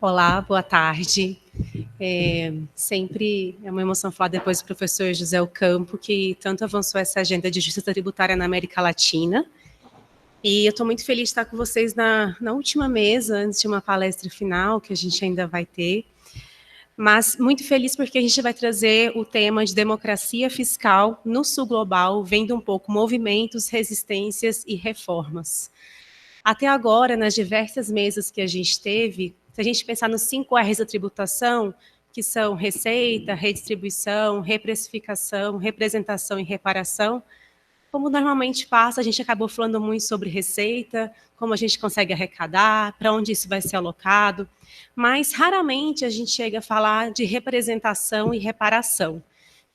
Olá, boa tarde. Sempre é uma emoção falar depois do professor José Ocampo, que tanto avançou essa agenda de justiça tributária na América Latina. E eu estou muito feliz de estar com vocês na última mesa, antes de uma palestra final, que a gente ainda vai ter. Mas muito feliz porque a gente vai trazer o tema de democracia fiscal no Sul Global, vendo um pouco movimentos, resistências e reformas. Até agora, nas diversas mesas que a gente teve, se a gente pensar nos 5 R's da tributação, que são receita, redistribuição, reprecificação, representação e reparação, como normalmente passa, a gente acabou falando muito sobre receita, como a gente consegue arrecadar, para onde isso vai ser alocado, mas raramente a gente chega a falar de representação e reparação,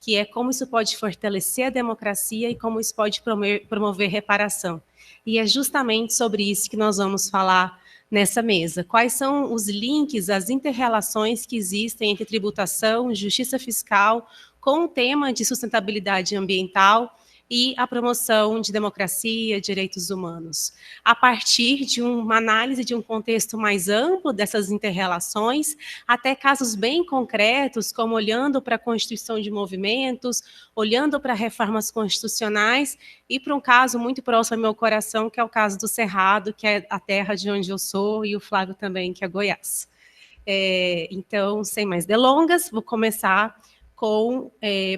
que é como isso pode fortalecer a democracia e como isso pode promover reparação. E é justamente sobre isso que nós vamos falar nessa mesa. Quais são os links, as inter-relações que existem entre tributação, justiça fiscal, com o tema de sustentabilidade ambiental e a promoção de democracia, direitos humanos, a partir de uma análise de um contexto mais amplo dessas inter-relações, até casos bem concretos, como olhando para a constituição de movimentos, olhando para reformas constitucionais, e para um caso muito próximo ao meu coração, que é o caso do Cerrado, que é a terra de onde eu sou, e o Flávio também, que é Goiás. Então, sem mais delongas, vou começar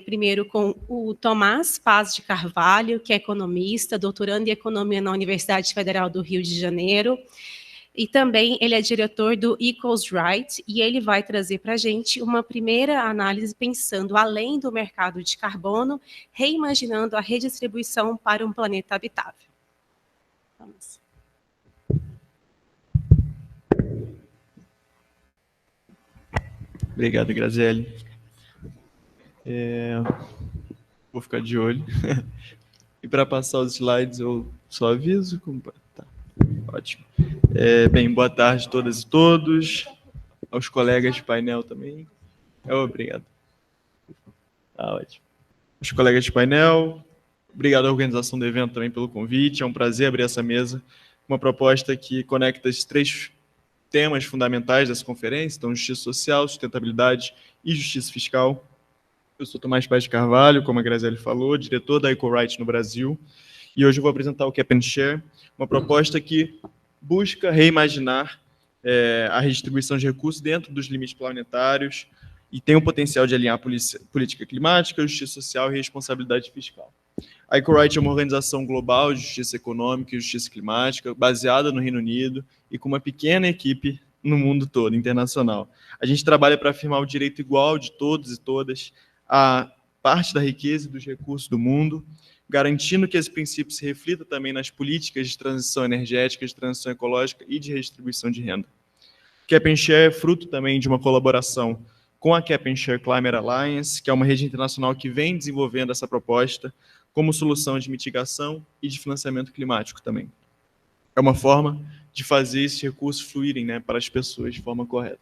primeiro com o Tomás Paz de Carvalho, que é economista, doutorando em economia na Universidade Federal do Rio de Janeiro, e também ele é diretor do Equals Right, e ele vai trazer para a gente uma primeira análise pensando além do mercado de carbono, reimaginando a redistribuição para um planeta habitável. Vamos. Obrigado, Graziele. Vou ficar de olho. E para passar os slides, eu só aviso. Tá. Ótimo. Bem, boa tarde a todas e todos, aos colegas de painel também. Obrigado. Tá ótimo. Os colegas de painel, obrigado à organização do evento também pelo convite. É um prazer abrir essa mesa. Uma proposta que conecta esses 3 temas fundamentais dessa conferência, então justiça social, sustentabilidade e justiça fiscal. Eu sou Tomás Paz de Carvalho, como a Graziele falou, diretor da EcoRight no Brasil, e hoje eu vou apresentar o Cap and Share, uma proposta que busca reimaginar a redistribuição de recursos dentro dos limites planetários e tem o potencial de alinhar política climática, justiça social e responsabilidade fiscal. A EcoRight é uma organização global de justiça econômica e justiça climática, baseada no Reino Unido e com uma pequena equipe no mundo todo, internacional. A gente trabalha para afirmar o direito igual de todos e todas a parte da riqueza e dos recursos do mundo, garantindo que esse princípio se reflita também nas políticas de transição energética, de transição ecológica e de redistribuição de renda. Cap and Share é fruto também de uma colaboração com a Cap and Share Climate Alliance, que é uma rede internacional que vem desenvolvendo essa proposta como solução de mitigação e de financiamento climático também. É uma forma de fazer esses recursos fluírem, para as pessoas de forma correta.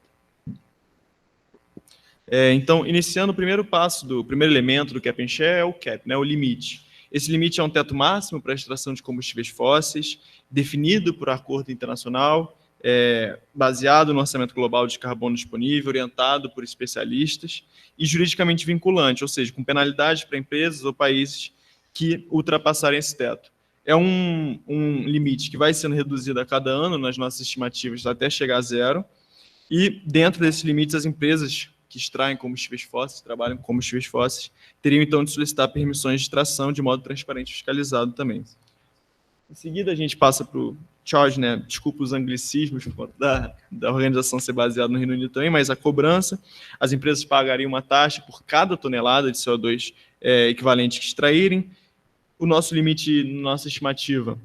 Então, iniciando o primeiro passo, o primeiro elemento do Cap and Share é o cap, o limite. Esse limite é um teto máximo para a extração de combustíveis fósseis, definido por acordo internacional, baseado no orçamento global de carbono disponível, orientado por especialistas e juridicamente vinculante, ou seja, com penalidades para empresas ou países que ultrapassarem esse teto. É um limite que vai sendo reduzido a cada ano nas nossas estimativas até chegar a zero, e dentro desses limites as empresas que extraem combustíveis fósseis, trabalham com combustíveis fósseis, teriam então de solicitar permissões de extração de modo transparente e fiscalizado também. Em seguida a gente passa para o charge, desculpa os anglicismos por conta da organização ser baseada no Reino Unido também, mas a cobrança, as empresas pagariam uma taxa por cada tonelada de CO2 equivalente que extraírem. O nosso limite, nossa estimativa,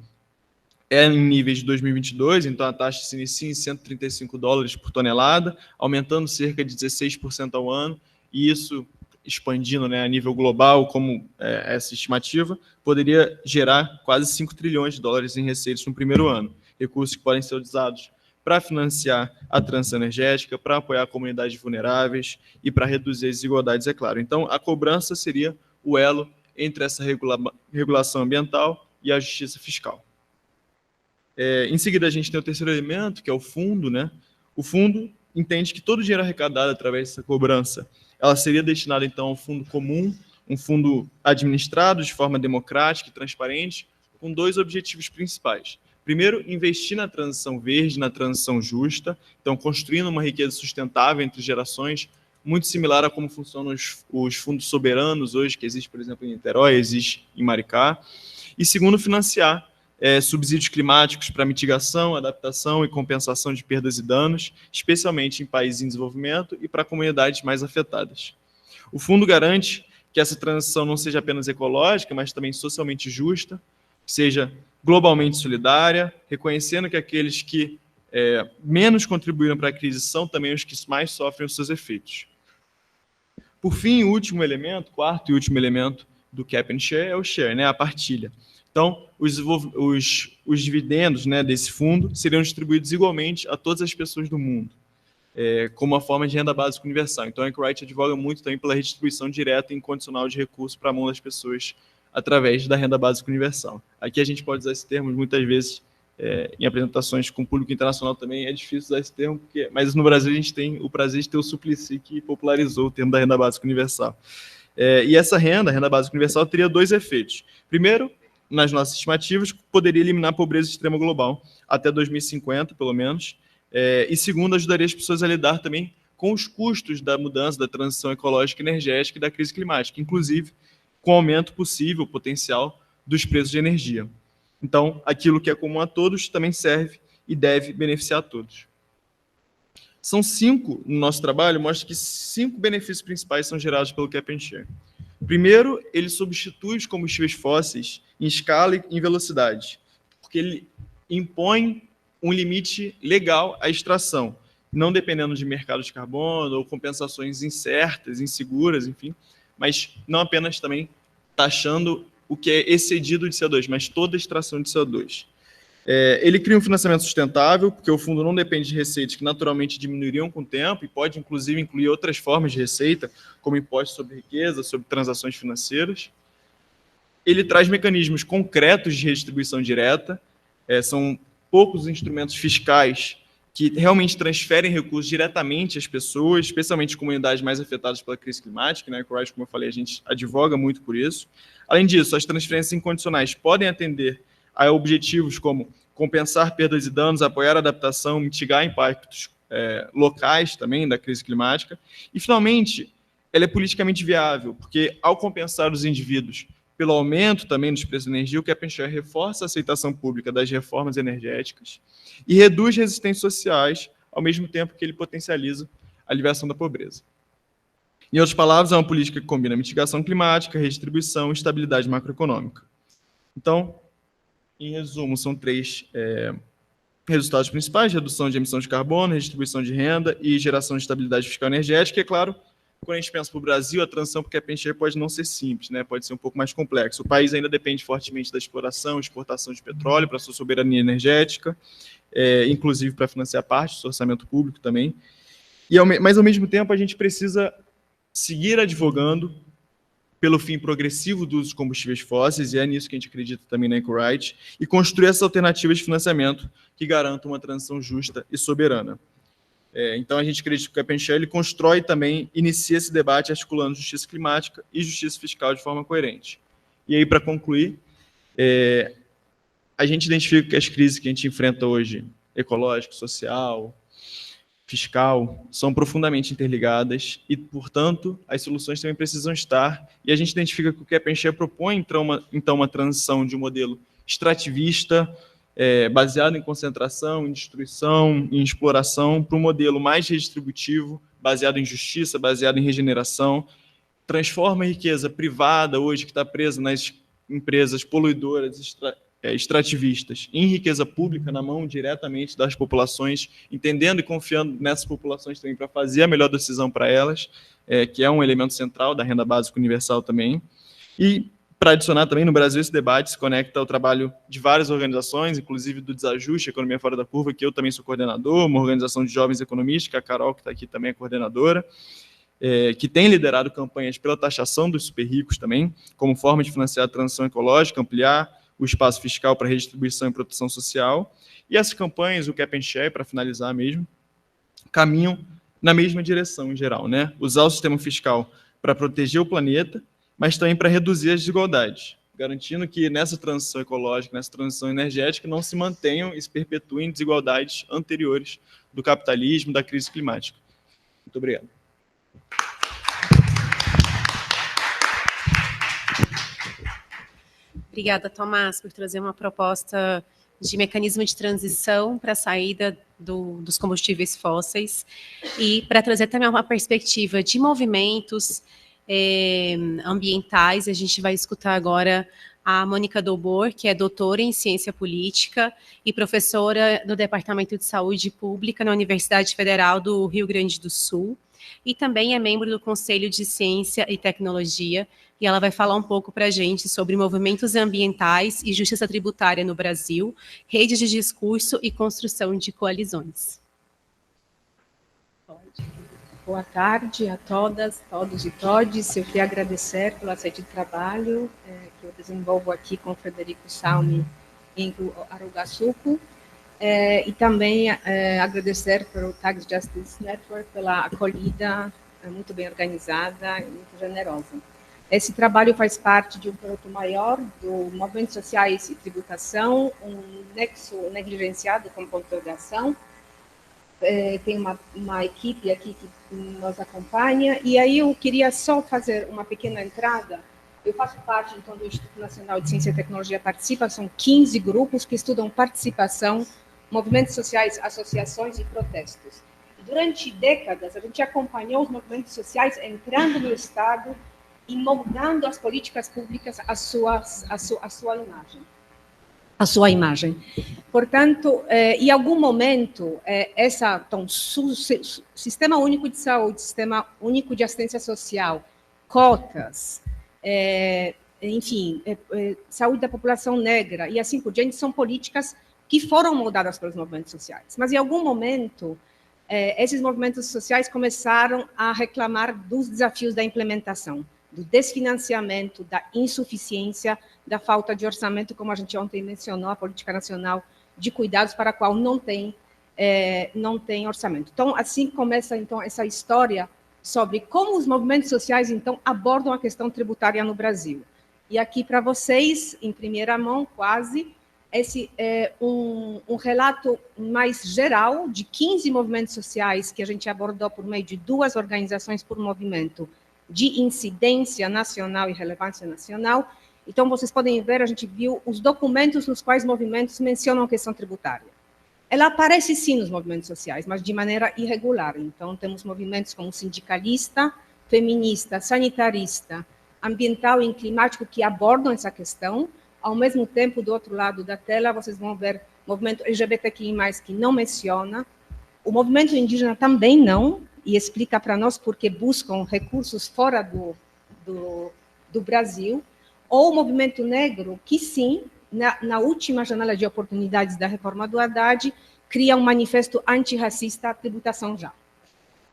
é em níveis de 2022, então a taxa se inicia em $135 por tonelada, aumentando cerca de 16% ao ano, e isso, expandindo a nível global, como essa estimativa, poderia gerar quase 5 trilhões de dólares em receitas no primeiro ano, recursos que podem ser usados para financiar a transição energética, para apoiar comunidades vulneráveis e para reduzir as desigualdades, é claro. Então, a cobrança seria o elo entre essa regulação ambiental e a justiça fiscal. Em seguida, a gente tem o terceiro elemento, que é o fundo. O fundo entende que todo o dinheiro arrecadado através dessa cobrança, ela seria destinada, então, ao fundo comum, um fundo administrado de forma democrática e transparente, com dois objetivos principais. Primeiro, investir na transição verde, na transição justa, então construindo uma riqueza sustentável entre gerações, muito similar a como funcionam os fundos soberanos hoje, que existe, por exemplo, em Niterói, existe em Maricá. E segundo, financiar subsídios climáticos para mitigação, adaptação e compensação de perdas e danos, especialmente em países em desenvolvimento e para comunidades mais afetadas. O fundo garante que essa transição não seja apenas ecológica, mas também socialmente justa, seja globalmente solidária, reconhecendo que aqueles que menos contribuíram para a crise são também os que mais sofrem os seus efeitos. Por fim, o último elemento, quarto e último elemento do Cap and Share é o share, né, a partilha. Então, os dividendos, né, desse fundo seriam distribuídos igualmente a todas as pessoas do mundo, como uma forma de renda básica universal. Então, a Anchorite advoga muito também pela redistribuição direta e incondicional de recursos para a mão das pessoas através da renda básica universal. Aqui a gente pode usar esse termo muitas vezes em apresentações com o público internacional também, é difícil usar esse termo, mas no Brasil a gente tem o prazer de ter o Suplicy, que popularizou o termo da renda básica universal. E essa renda, a renda básica universal, teria dois efeitos. Primeiro, nas nossas estimativas, poderia eliminar a pobreza extrema global, até 2050, pelo menos. E segundo, ajudaria as pessoas a lidar também com os custos da mudança, da transição ecológica e energética e da crise climática, inclusive com o aumento possível, potencial, dos preços de energia. Então, aquilo que é comum a todos também serve e deve beneficiar a todos. São 5, no nosso trabalho, mostra que 5 benefícios principais são gerados pelo Cap and Share. Primeiro, ele substitui os combustíveis fósseis em escala e em velocidade, porque ele impõe um limite legal à extração, não dependendo de mercado de carbono ou compensações incertas, inseguras, enfim, mas não apenas também taxando o que é excedido de CO2, mas toda a extração de CO2. Ele cria um financiamento sustentável, porque o fundo não depende de receitas que naturalmente diminuiriam com o tempo e pode, inclusive, incluir outras formas de receita, como impostos sobre riqueza, sobre transações financeiras. Ele traz mecanismos concretos de redistribuição direta, são poucos instrumentos fiscais que realmente transferem recursos diretamente às pessoas, especialmente comunidades mais afetadas pela crise climática, né? Anchorite, como eu falei, a gente advoga muito por isso. Além disso, as transferências incondicionais podem atender a objetivos como compensar perdas e danos, apoiar a adaptação, mitigar impactos locais também da crise climática. E, finalmente, ela é politicamente viável, porque, ao compensar os indivíduos pelo aumento também dos preços da energia, o Cap and Share reforça a aceitação pública das reformas energéticas e reduz resistências sociais, ao mesmo tempo que ele potencializa a aliviação da pobreza. Em outras palavras, é uma política que combina mitigação climática, redistribuição e estabilidade macroeconômica. Então, em resumo, são 3 resultados principais: redução de emissão de carbono, redistribuição de renda e geração de estabilidade fiscal e energética. E, é claro, quando a gente pensa para o Brasil, a transição para o Cap and Share pode não ser simples, né? Pode ser um pouco mais complexo. O país ainda depende fortemente da exploração, exportação de petróleo para a sua soberania energética, inclusive para financiar parte do seu orçamento público também. Mas, ao mesmo tempo, a gente precisa seguir advogando pelo fim progressivo do uso de combustíveis fósseis, e é nisso que a gente acredita também na Anchorite, e construir essas alternativas de financiamento que garantam uma transição justa e soberana. Então, a gente acredita que o Cap and Share ele constrói também, inicia esse debate articulando justiça climática e justiça fiscal de forma coerente. E aí, para concluir, a gente identifica que as crises que a gente enfrenta hoje, ecológica, social, fiscal, são profundamente interligadas e, portanto, as soluções também precisam estar. E a gente identifica que o Cap and Share propõe, então, uma transição de um modelo extrativista, baseado em concentração, em destruição, em exploração, para um modelo mais redistributivo, baseado em justiça, baseado em regeneração, transforma a riqueza privada hoje, que está presa nas empresas poluidoras, extrativistas, em riqueza pública, na mão diretamente das populações, entendendo e confiando nessas populações também para fazer a melhor decisão para elas, que é um elemento central da renda básica universal também. E, para adicionar também, no Brasil, esse debate se conecta ao trabalho de várias organizações, inclusive do Desajuste, Economia Fora da Curva, que eu também sou coordenador, uma organização de jovens economistas, que a Carol, que está aqui, também é coordenadora, que tem liderado campanhas pela taxação dos super ricos também, como forma de financiar a transição ecológica, ampliar o espaço fiscal para redistribuição e proteção social. E essas campanhas, o Cap and Share, para finalizar mesmo, caminham na mesma direção, em geral, né? Usar o sistema fiscal para proteger o planeta, mas também para reduzir as desigualdades, garantindo que nessa transição ecológica, nessa transição energética, não se mantenham e se perpetuem desigualdades anteriores do capitalismo, da crise climática. Muito obrigado. Obrigada, Tomás, por trazer uma proposta de mecanismo de transição para a saída dos combustíveis fósseis e para trazer também uma perspectiva de movimentos ambientais. A gente vai escutar agora a Mônica Dobor, que é doutora em ciência política e professora no Departamento de Saúde Pública na Universidade Federal do Rio Grande do Sul, e também é membro do Conselho de Ciência e Tecnologia, e ela vai falar um pouco para a gente sobre movimentos ambientais e justiça tributária no Brasil, redes de discurso e construção de coalizões. Boa tarde a todas, todos e todes. Eu queria agradecer pelo aceite de trabalho que eu desenvolvo aqui com o Frederico Salmi em Arugaçuco, e também agradecer pelo Tax Justice Network pela acolhida muito bem organizada e muito generosa. Esse trabalho faz parte de um projeto maior do Movimentos Sociais e Tributação, um nexo negligenciado com ponto de interrogação. Tem uma equipe aqui que nos acompanha, e aí eu queria só fazer uma pequena entrada. Eu faço parte, então, do Instituto Nacional de Ciência e Tecnologia Participa, são 15 grupos que estudam participação, movimentos sociais, associações e protestos. E durante décadas, a gente acompanhou os movimentos sociais entrando no Estado e moldando as políticas públicas à sua imagem. Portanto, em algum momento, Sistema Único de Saúde, Sistema Único de Assistência Social, cotas, enfim, saúde da população negra e assim por diante, são políticas que foram moldadas pelos movimentos sociais. Mas, em algum momento, esses movimentos sociais começaram a reclamar dos desafios da implementação, do desfinanciamento, da insuficiência, da falta de orçamento, como a gente ontem mencionou, a Política Nacional de Cuidados, para a qual não tem orçamento. Então, assim começa então essa história sobre como os movimentos sociais então abordam a questão tributária no Brasil. E aqui para vocês, em primeira mão, quase, esse é um relato mais geral de 15 movimentos sociais que a gente abordou por meio de 2 organizações por movimento, de incidência nacional e relevância nacional. Então, vocês podem ver, a gente viu os documentos nos quais movimentos mencionam a questão tributária. Ela aparece, sim, nos movimentos sociais, mas de maneira irregular. Então, temos movimentos como sindicalista, feminista, sanitarista, ambiental e climático que abordam essa questão. Ao mesmo tempo, do outro lado da tela, vocês vão ver o movimento LGBTQI+, que não menciona, o movimento indígena também não, e explica para nós porque buscam recursos fora do Brasil, ou o movimento negro, que sim, na última janela de oportunidades da reforma do Haddad, cria um manifesto antirracista, tributação já.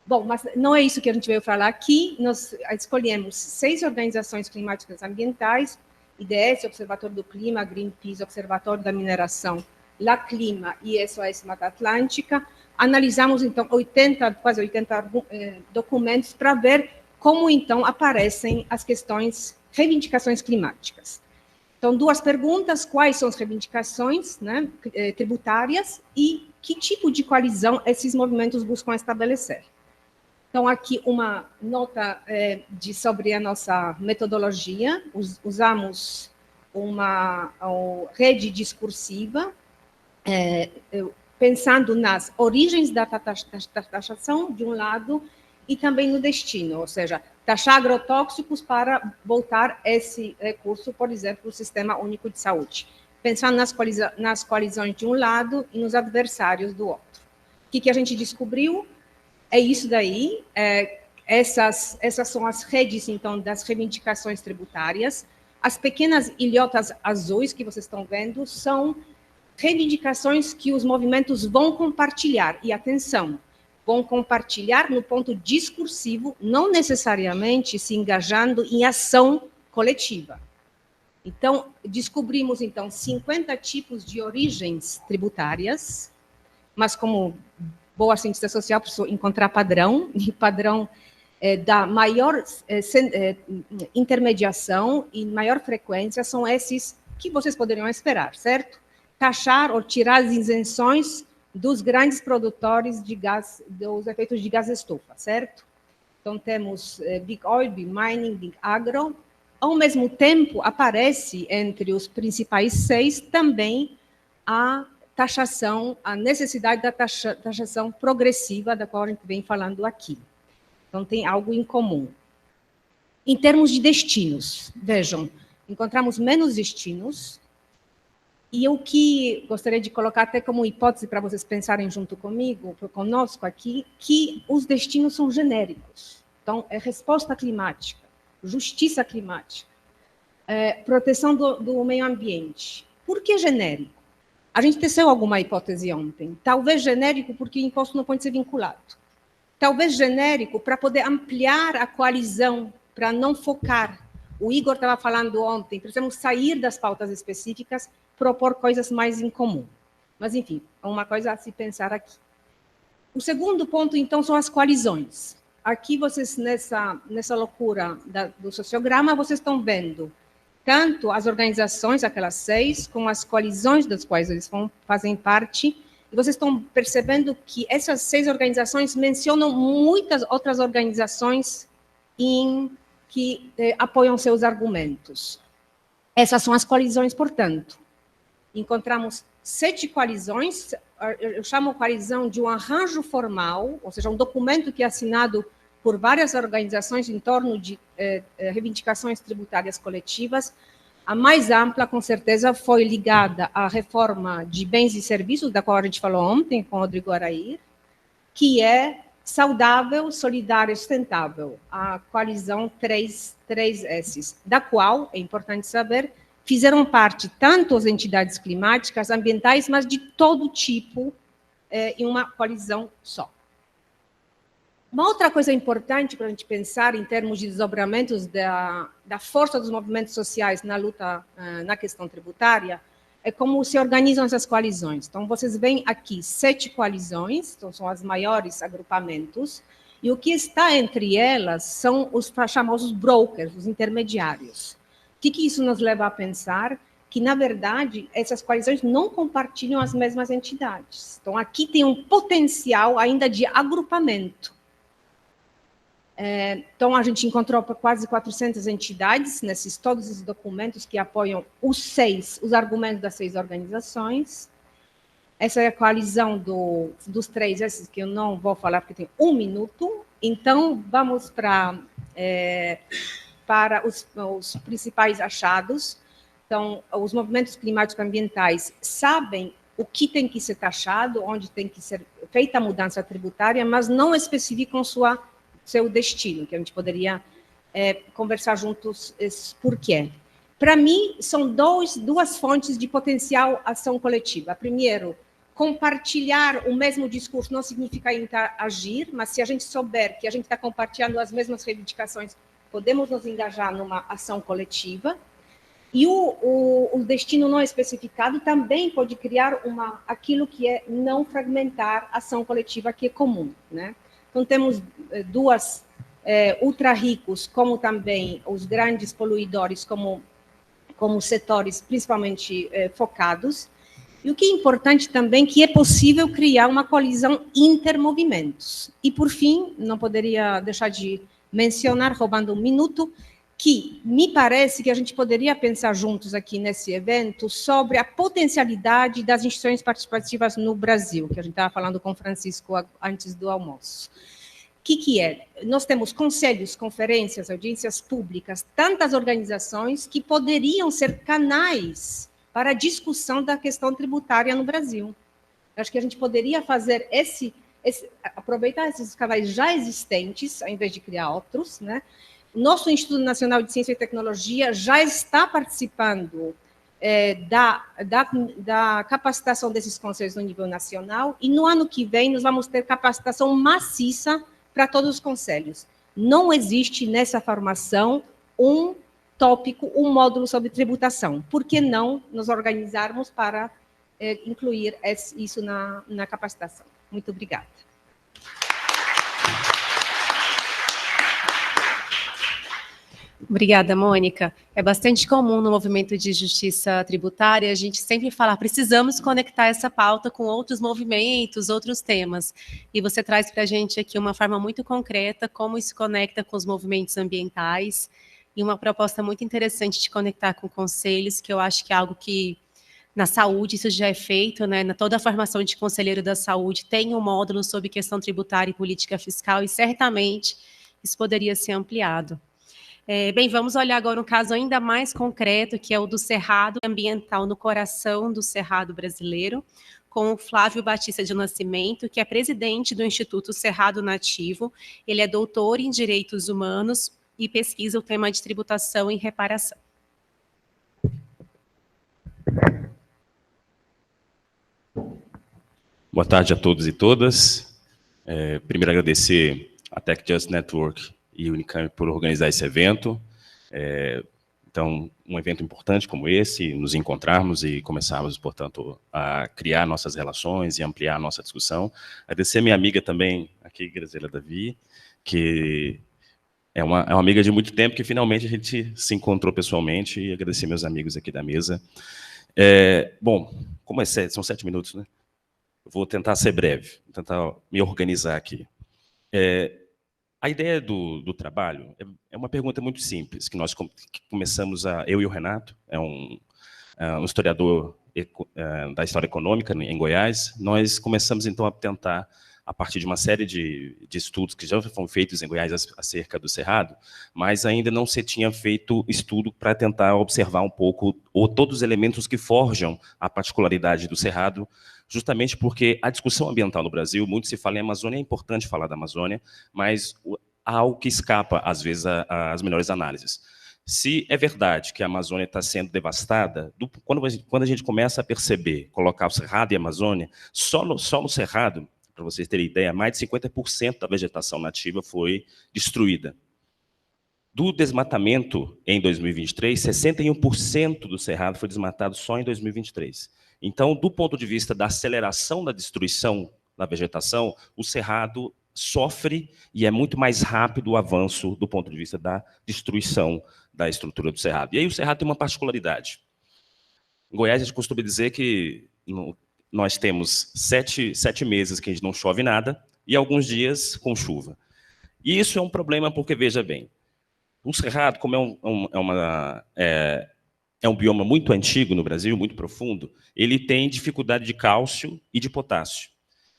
Bom, mas não é isso que a gente veio falar aqui. Nós escolhemos 6 organizações climáticas ambientais, IDS, Observatório do Clima, Greenpeace, Observatório da Mineração, La Clima e SOS Mata Atlântica. Analisamos, então, quase 80 documentos para ver como, então, aparecem as reivindicações climáticas. Então, 2 perguntas: quais são as reivindicações, né, tributárias e que tipo de coalizão esses movimentos buscam estabelecer? Então, aqui uma nota sobre a nossa metodologia. Usamos uma rede discursiva, pensando nas origens da taxação, de um lado, e também no destino, ou seja, taxar agrotóxicos para voltar esse recurso, por exemplo, o Sistema Único de Saúde. Pensando nas coalizões de um lado e nos adversários do outro. O que a gente descobriu? É isso daí. Essas são as redes, então, das reivindicações tributárias. As pequenas ilhotas azuis que vocês estão vendo são reivindicações que os movimentos vão compartilhar. E atenção, vão compartilhar no ponto discursivo, não necessariamente se engajando em ação coletiva. Então, descobrimos, então, 50 tipos de origens tributárias, mas como boa cientista social, preciso encontrar padrão, e padrão da maior intermediação e maior frequência são esses que vocês poderiam esperar, certo? Taxar ou tirar as isenções dos grandes produtores de gás, dos efeitos de gás estufa, certo? Então, temos Big Oil, Big Mining, Big Agro. Ao mesmo tempo, aparece entre os principais 6 também a taxação, a necessidade da taxação progressiva, da qual a gente vem falando aqui. Então, tem algo em comum. Em termos de destinos, vejam, encontramos menos destinos, e o que gostaria de colocar até como hipótese para vocês pensarem junto comigo, conosco aqui, que os destinos são genéricos. Então, é resposta climática, justiça climática, proteção do meio ambiente. Por que genérico? A gente teceu alguma hipótese ontem. Talvez genérico porque o imposto não pode ser vinculado. Talvez genérico para poder ampliar a coalizão, para não focar. O Igor estava falando ontem, precisamos sair das pautas específicas, propor coisas mais em comum. Mas, enfim, é uma coisa a se pensar aqui. O segundo ponto, então, são as coalizões. Aqui, vocês, nessa loucura do sociograma, vocês estão vendo tanto as organizações, aquelas 6, como as coalizões das quais eles fazem parte, e vocês estão percebendo que essas 6 organizações mencionam muitas outras organizações que apoiam seus argumentos. Essas são as coalizões, portanto. Encontramos 7 coalizões, eu chamo coalizão de um arranjo formal, ou seja, um documento que é assinado por várias organizações em torno de reivindicações tributárias coletivas. A mais ampla, com certeza, foi ligada à reforma de bens e serviços, da qual a gente falou ontem com o Rodrigo Arair, que é saudável, solidária e sustentável, a coalizão 3S, da qual, é importante saber, fizeram parte tanto as entidades climáticas, ambientais, mas de todo tipo, em uma coalizão só. Uma outra coisa importante para a gente pensar em termos de desdobramentos da força dos movimentos sociais na luta, na questão tributária, é como se organizam essas coalizões. Então, vocês veem aqui 7 coalizões, então são os maiores agrupamentos, e o que está entre elas são os chamados brokers, os intermediários. O que isso nos leva a pensar? Que, na verdade, essas coalizões não compartilham as mesmas entidades. Então, aqui tem um potencial ainda de agrupamento. Então, a gente encontrou quase 400 entidades todos esses documentos que apoiam os argumentos das 6 organizações. Essa é a coalizão dos 3, esses que eu não vou falar porque tem 1 minuto. Então, vamos para os principais achados. Então, os movimentos climáticos ambientais sabem o que tem que ser taxado, onde tem que ser feita a mudança tributária, mas não especificam seu destino, que a gente poderia conversar juntos por quê. Para mim, são duas fontes de potencial ação coletiva. Primeiro, compartilhar o mesmo discurso não significa interagir, mas se a gente souber que a gente está compartilhando as mesmas reivindicações, podemos nos engajar numa ação coletiva. E o destino não especificado também pode criar aquilo que é não fragmentar ação coletiva, que é comum, né? Então, temos 2 ultra-ricos, como também os grandes poluidores, como setores principalmente focados. E o que é importante também, que é possível criar uma coalizão intermovimentos. E, por fim, não poderia deixar de mencionar, roubando 1 minuto, que me parece que a gente poderia pensar juntos aqui nesse evento sobre a potencialidade das instituições participativas no Brasil, que a gente estava falando com o Francisco antes do almoço. O que é? Nós temos conselhos, conferências, audiências públicas, tantas organizações que poderiam ser canais para a discussão da questão tributária no Brasil. Acho que a gente poderia fazer aproveitar esses canais já existentes, ao invés de criar outros, né? Nosso Instituto Nacional de Ciência e Tecnologia já está participando da capacitação desses conselhos no nível nacional, e no ano que vem nós vamos ter capacitação maciça para todos os conselhos. Não existe nessa formação um tópico, um módulo sobre tributação. Por que não nos organizarmos para incluir isso na capacitação? Muito obrigada. Obrigada, Mônica. É bastante comum no movimento de justiça tributária a gente sempre falar, precisamos conectar essa pauta com outros movimentos, outros temas. E você traz para a gente aqui uma forma muito concreta como isso conecta com os movimentos ambientais e uma proposta muito interessante de conectar com conselhos, que eu acho que é algo que na saúde isso já é feito, né? Toda a formação de conselheiro da saúde tem um módulo sobre questão tributária e política fiscal e certamente isso poderia ser ampliado. Bem, vamos olhar agora um caso ainda mais concreto, que é o do Cerrado Ambiental no coração do Cerrado brasileiro, com o Flávio Batista de Nascimento, que é presidente do Instituto Cerrado Nativo. Ele é doutor em Direitos Humanos e pesquisa o tema de tributação e reparação. Boa tarde a todos e todas. Primeiro, agradecer a Tech Just Network e o Unicamp por organizar esse evento. Então, um evento importante como esse, nos encontrarmos e começarmos, portanto, a criar nossas relações e ampliar a nossa discussão. Agradecer a minha amiga também, aqui, Graziela Davi, que é uma amiga de muito tempo, que finalmente a gente se encontrou pessoalmente, e agradecer meus amigos aqui da mesa. Bom, como são 7 minutos, né? Eu vou tentar ser breve, vou tentar me organizar aqui. A ideia do trabalho é uma pergunta muito simples, que nós começamos eu e o Renato, um historiador da história econômica em Goiás, nós começamos então a tentar, a partir de uma série de estudos que já foram feitos em Goiás acerca do Cerrado, mas ainda não se tinha feito estudo para tentar observar um pouco todos os elementos que forjam a particularidade do Cerrado, justamente porque a discussão ambiental no Brasil, muito se fala em Amazônia, é importante falar da Amazônia, mas há algo que escapa, às vezes, às melhores análises. Se é verdade que a Amazônia está sendo devastada, quando a gente começa a perceber, colocar o Cerrado e a Amazônia, só no Cerrado, para vocês terem ideia, mais de 50% da vegetação nativa foi destruída. Do desmatamento em 2023, 61% do Cerrado foi desmatado só em 2023. Então, do ponto de vista da aceleração da destruição da vegetação, o Cerrado sofre e é muito mais rápido o avanço do ponto de vista da destruição da estrutura do Cerrado. E aí o Cerrado tem uma particularidade. Em Goiás, a gente costuma dizer que nós temos 7 meses que a gente não chove nada e alguns dias com chuva. E isso é um problema porque, veja bem, o Cerrado, como é um bioma muito antigo no Brasil, muito profundo, ele tem dificuldade de cálcio e de potássio.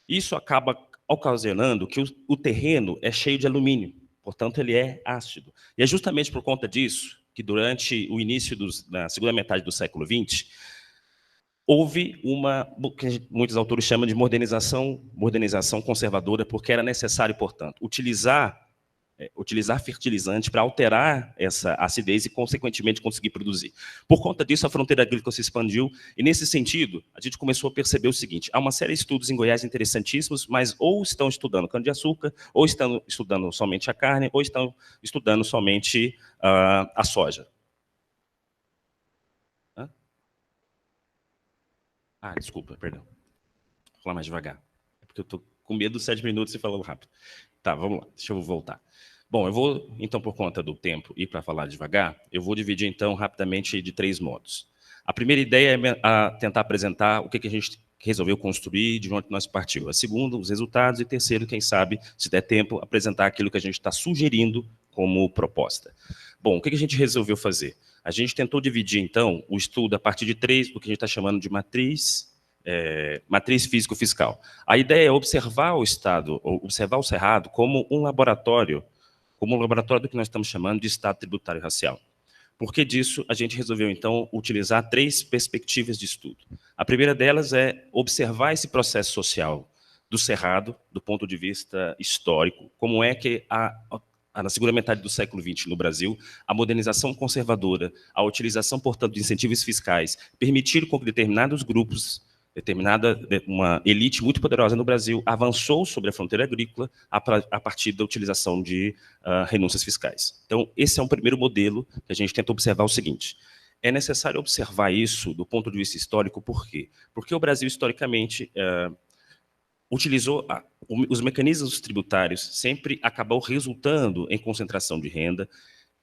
Isso acaba ocasionando que o terreno é cheio de alumínio, portanto, ele é ácido. E é justamente por conta disso que, durante o início da segunda metade do século XX, houve que muitos autores chamam de modernização conservadora, porque era necessário, portanto, utilizar fertilizante para alterar essa acidez e, consequentemente, conseguir produzir. Por conta disso, a fronteira agrícola se expandiu, e, nesse sentido, a gente começou a perceber o seguinte: há uma série de estudos em Goiás interessantíssimos, mas ou estão estudando cana-de-açúcar, ou estão estudando somente a carne, ou estão estudando somente a soja. Desculpa, perdão. Vou falar mais devagar. É porque eu estou com medo dos 7 minutos e falando rápido. Tá, vamos lá, deixa eu voltar. Bom, eu vou, então, por conta do tempo e para falar devagar, eu vou dividir, então, rapidamente de 3 modos. A primeira ideia é tentar apresentar o que a gente resolveu construir e de onde nós partimos. A segunda, os resultados. E terceiro, quem sabe, se der tempo, apresentar aquilo que a gente está sugerindo como proposta. Bom, o que a gente resolveu fazer? A gente tentou dividir, então, o estudo a partir de 3, do que a gente está chamando de matriz físico-fiscal. A ideia é observar o Estado, observar o Cerrado como um laboratório do que nós estamos chamando de Estado tributário racial. Por que disso? A gente resolveu, então, utilizar 3 perspectivas de estudo. A primeira delas é observar esse processo social do Cerrado, do ponto de vista histórico, como é que na segunda metade do século XX, no Brasil, a modernização conservadora, a utilização, portanto, de incentivos fiscais, permitiram com que determinados grupos, uma elite muito poderosa no Brasil, avançou sobre a fronteira agrícola a partir da utilização de renúncias fiscais. Então, esse é um primeiro modelo que a gente tenta observar o seguinte: é necessário observar isso do ponto de vista histórico. Por quê? Porque o Brasil, historicamente, utilizou os mecanismos tributários, sempre acabou resultando em concentração de renda,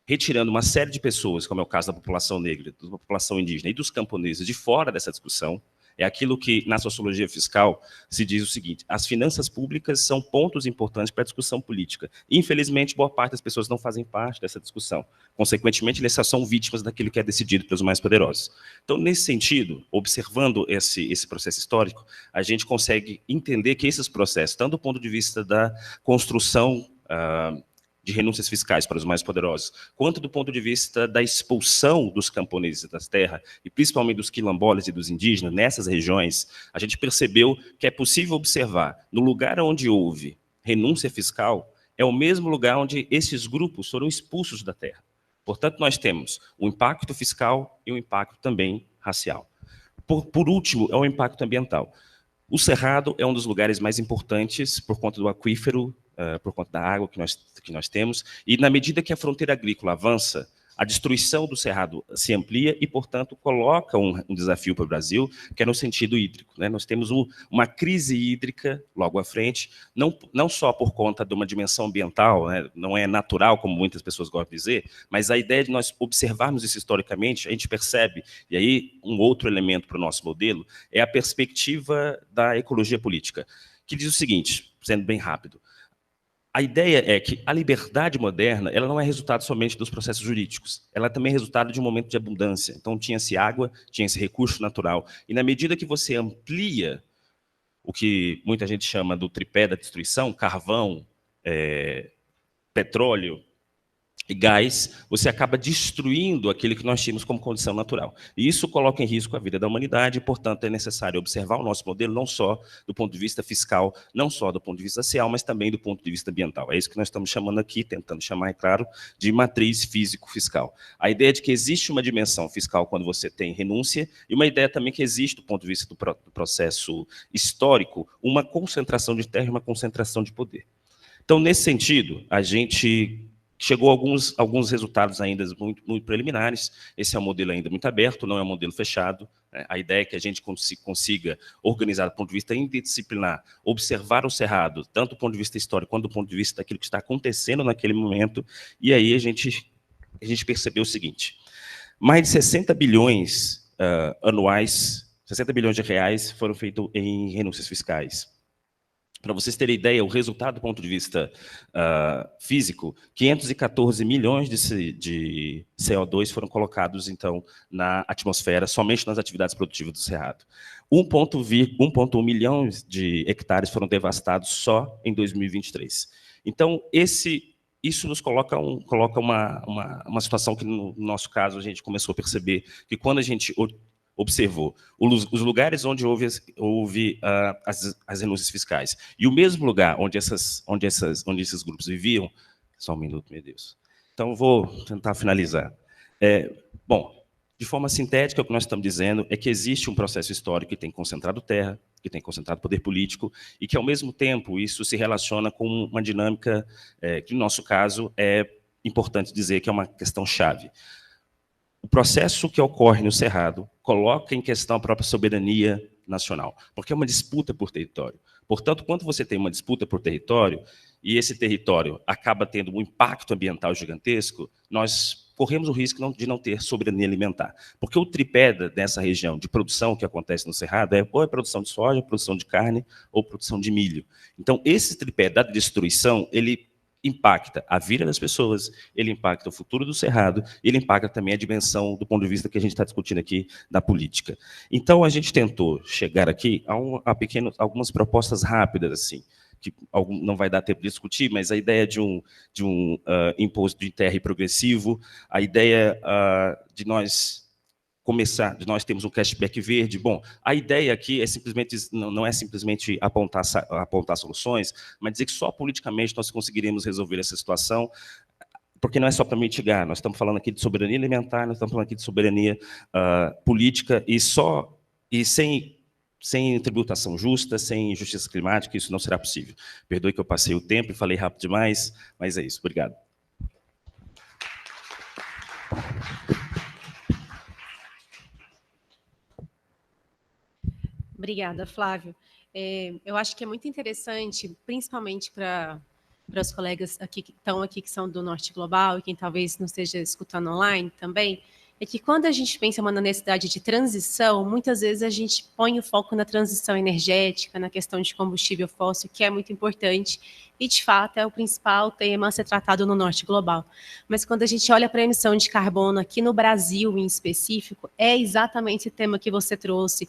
retirando uma série de pessoas, como é o caso da população negra, da população indígena e dos camponeses, de fora dessa discussão, é aquilo que, na sociologia fiscal, se diz o seguinte: as finanças públicas são pontos importantes para a discussão política. Infelizmente, boa parte das pessoas não fazem parte dessa discussão. Consequentemente, eles só são vítimas daquilo que é decidido pelos mais poderosos. Então, nesse sentido, observando esse processo histórico, a gente consegue entender que esses processos, tanto do ponto de vista da construção de renúncias fiscais para os mais poderosos, quanto do ponto de vista da expulsão dos camponeses das terras, e principalmente dos quilombolas e dos indígenas, nessas regiões, a gente percebeu que é possível observar, no lugar onde houve renúncia fiscal, é o mesmo lugar onde esses grupos foram expulsos da terra. Portanto, nós temos o impacto fiscal e o impacto também racial. Por último, é o impacto ambiental. O Cerrado é um dos lugares mais importantes por conta do aquífero, por conta da água que nós temos, e na medida que a fronteira agrícola avança, a destruição do Cerrado se amplia e, portanto, coloca um desafio para o Brasil, que é no sentido hídrico, né? Nós temos uma crise hídrica logo à frente, não só por conta de uma dimensão ambiental, né? Não é natural, como muitas pessoas gostam de dizer, mas a ideia de nós observarmos isso historicamente, a gente percebe, e aí um outro elemento para o nosso modelo, é a perspectiva da ecologia política, que diz o seguinte, sendo bem rápido: a ideia é que a liberdade moderna, ela não é resultado somente dos processos jurídicos, ela também é resultado de um momento de abundância. Então, tinha-se água, tinha-se recurso natural, e na medida que você amplia o que muita gente chama do tripé da destruição, carvão, petróleo e gás, você acaba destruindo aquilo que nós tínhamos como condição natural. E isso coloca em risco a vida da humanidade, e, portanto, é necessário observar o nosso modelo não só do ponto de vista fiscal, não só do ponto de vista social, mas também do ponto de vista ambiental. É isso que nós estamos chamando aqui, tentando chamar, é claro, de matriz físico-fiscal. A ideia de que existe uma dimensão fiscal quando você tem renúncia, e uma ideia também que existe, do ponto de vista do processo histórico, uma concentração de terra e uma concentração de poder. Então, nesse sentido, a gente chegou a alguns resultados ainda muito preliminares. Esse é um modelo ainda muito aberto, não é um modelo fechado. A ideia é que a gente consiga organizar do ponto de vista interdisciplinar, observar o Cerrado, tanto do ponto de vista histórico quanto do ponto de vista daquilo que está acontecendo naquele momento. E aí a gente percebeu o seguinte: mais de 60 bilhões anuais, 60 bilhões de reais foram feitos em renúncias fiscais. Para vocês terem ideia, o resultado do ponto de vista físico, 514 milhões de CO2 foram colocados, então, na atmosfera, somente nas atividades produtivas do Cerrado. 1,1 milhão de hectares foram devastados só em 2023. Então, isso nos coloca uma situação que, no nosso caso, a gente começou a perceber que, quando a gente observou os lugares onde houve as renúncias fiscais e o mesmo lugar onde esses grupos viviam. Só um minuto, meu Deus. Então, vou tentar finalizar. Bom, de forma sintética, o que nós estamos dizendo é que existe um processo histórico que tem concentrado terra, que tem concentrado poder político, e que, ao mesmo tempo, isso se relaciona com uma dinâmica que, no nosso caso, é importante dizer que é uma questão-chave. O processo que ocorre no Cerrado coloca em questão a própria soberania nacional, porque é uma disputa por território. Portanto, quando você tem uma disputa por território, e esse território acaba tendo um impacto ambiental gigantesco, nós corremos o risco de não ter soberania alimentar. Porque o tripé dessa região de produção que acontece no Cerrado ou é produção de soja, produção de carne, ou produção de milho. Então, esse tripé da destruição, ele impacta a vida das pessoas, ele impacta o futuro do Cerrado, ele impacta também a dimensão, do ponto de vista que a gente está discutindo aqui, da política. Então, a gente tentou chegar aqui a algumas propostas rápidas, assim, que não vai dar tempo de discutir, mas a ideia de um imposto de terra progressivo, a ideia de nós termos um cashback verde. Bom, a ideia aqui é não é simplesmente apontar soluções, mas dizer que só politicamente nós conseguiremos resolver essa situação, porque não é só para mitigar, nós estamos falando aqui de soberania alimentar, nós estamos falando aqui de soberania política, e sem tributação justa, sem justiça climática, isso não será possível. Perdoe que eu passei o tempo e falei rápido demais, mas é isso. Obrigado. Obrigada, Flávio. Eu acho que é muito interessante, principalmente para para os colegas aqui que estão aqui, que são do Norte Global, e quem talvez não esteja escutando online também, é que quando a gente pensa uma necessidade de transição, muitas vezes a gente põe o foco na transição energética, na questão de combustível fóssil, que é muito importante, e de fato é o principal tema a ser tratado no Norte Global. Mas quando a gente olha para a emissão de carbono aqui no Brasil em específico, é exatamente o tema que você trouxe,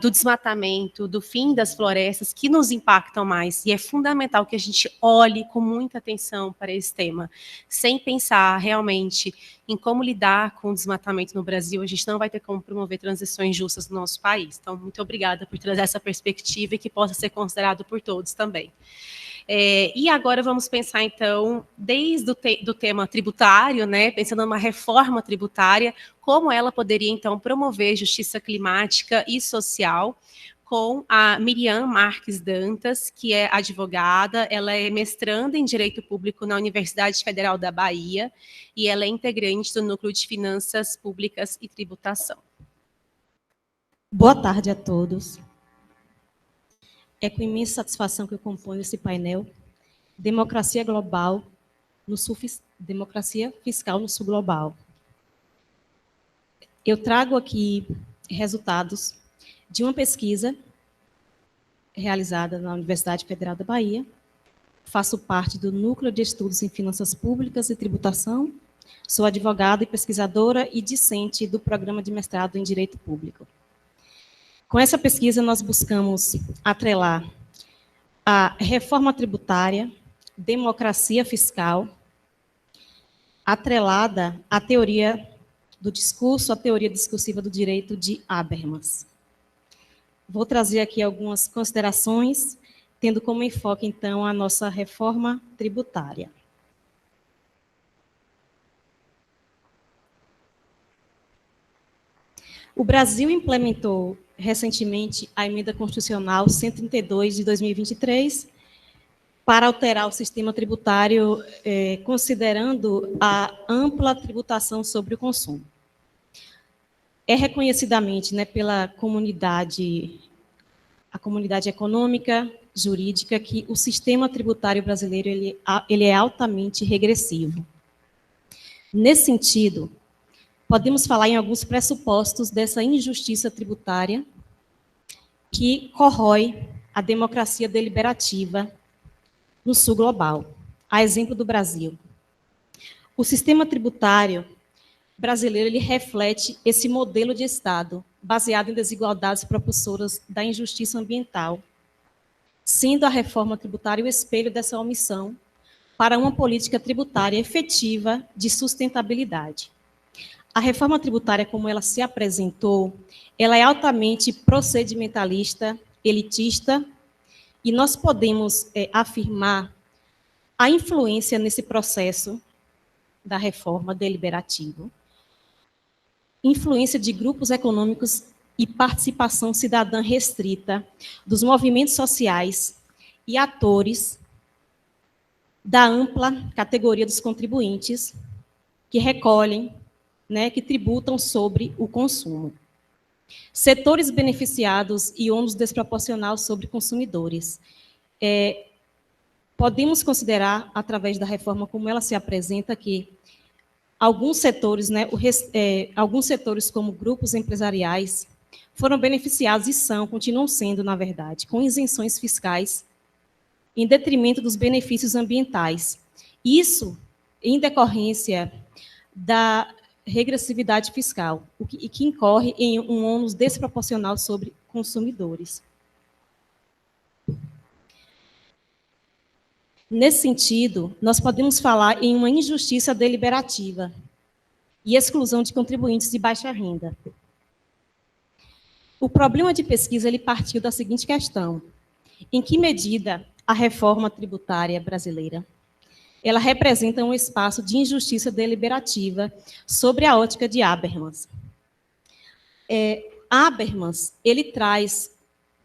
do desmatamento, do fim das florestas, que nos impactam mais, e é fundamental que a gente olhe com muita atenção para esse tema, sem pensar realmente em como lidar com o desmatamento no Brasil, a gente não vai ter como promover transições justas no nosso país. Então, muito obrigada por trazer essa perspectiva e que possa ser considerado por todos também. E agora vamos pensar, então, desde do tema tributário, né, pensando numa reforma tributária, como ela poderia, então, promover justiça climática e social, com a Miriam Marques Dantas, que é advogada, ela é mestranda em Direito Público na Universidade Federal da Bahia, e ela é integrante do Núcleo de Finanças Públicas e Tributação. Boa tarde a todos. É com imensa satisfação que eu componho esse painel Democracia Global no Sul, Democracia Fiscal no Sul Global. Eu trago aqui resultados de uma pesquisa realizada na Universidade Federal da Bahia. Faço parte do Núcleo de Estudos em Finanças Públicas e Tributação. Sou advogada e pesquisadora e discente do Programa de Mestrado em Direito Público. Com essa pesquisa, nós buscamos atrelar a reforma tributária, democracia fiscal, atrelada à teoria do discurso, à teoria discursiva do direito de Habermas. Vou trazer aqui algumas considerações, tendo como enfoque, então, a nossa reforma tributária. O Brasil implementou recentemente a Emenda Constitucional 132 de 2023 para alterar o sistema tributário, considerando a ampla tributação sobre o consumo. É reconhecidamente, né, pela comunidade, a comunidade econômica, jurídica, que o sistema tributário brasileiro ele é altamente regressivo. Nesse sentido, podemos falar em alguns pressupostos dessa injustiça tributária que corrói a democracia deliberativa no sul global. A exemplo do Brasil. O sistema tributário brasileiro ele reflete esse modelo de Estado, baseado em desigualdades propulsoras da injustiça ambiental, sendo a reforma tributária o espelho dessa omissão para uma política tributária efetiva de sustentabilidade. A reforma tributária, como ela se apresentou, ela é altamente procedimentalista, elitista, e nós podemos afirmar a influência nesse processo da reforma deliberativa, influência de grupos econômicos e participação cidadã restrita dos movimentos sociais e atores da ampla categoria dos contribuintes que recolhem, né, que tributam sobre o consumo. Setores beneficiados e ônus desproporcional sobre consumidores. Podemos considerar, através da reforma como ela se apresenta, que alguns setores, né, alguns setores como grupos empresariais, foram beneficiados e continuam sendo, na verdade, com isenções fiscais, em detrimento dos benefícios ambientais. Isso em decorrência da regressividade fiscal, e que incorre em um ônus desproporcional sobre consumidores. Nesse sentido, nós podemos falar em uma injustiça deliberativa e exclusão de contribuintes de baixa renda. O problema de pesquisa ele partiu da seguinte questão: em que medida a reforma tributária brasileira ela representa um espaço de injustiça deliberativa sobre a ótica de Habermas. Habermas, ele traz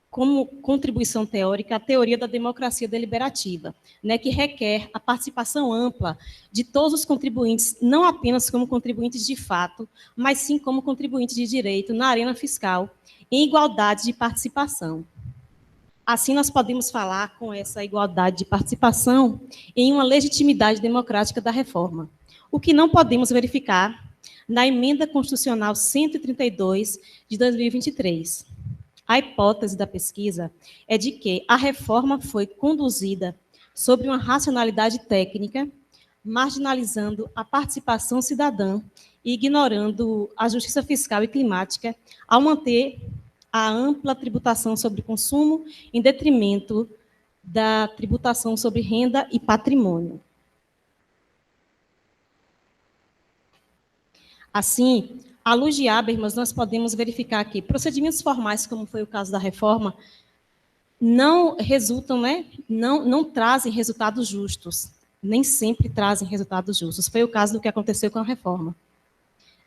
como contribuição teórica a teoria da democracia deliberativa, né, que requer a participação ampla de todos os contribuintes, não apenas como contribuintes de fato, mas sim como contribuintes de direito na arena fiscal, em igualdade de participação. Assim, nós podemos falar com essa igualdade de participação em uma legitimidade democrática da reforma, o que não podemos verificar na Emenda Constitucional 132 de 2023. A hipótese da pesquisa é de que a reforma foi conduzida sobre uma racionalidade técnica, marginalizando a participação cidadã e ignorando a justiça fiscal e climática, ao manter a ampla tributação sobre consumo em detrimento da tributação sobre renda e patrimônio. Assim, à luz de Habermas, nós podemos verificar que procedimentos formais, como foi o caso da reforma, não resultam, não trazem resultados justos, nem sempre trazem resultados justos. Foi o caso do que aconteceu com a reforma.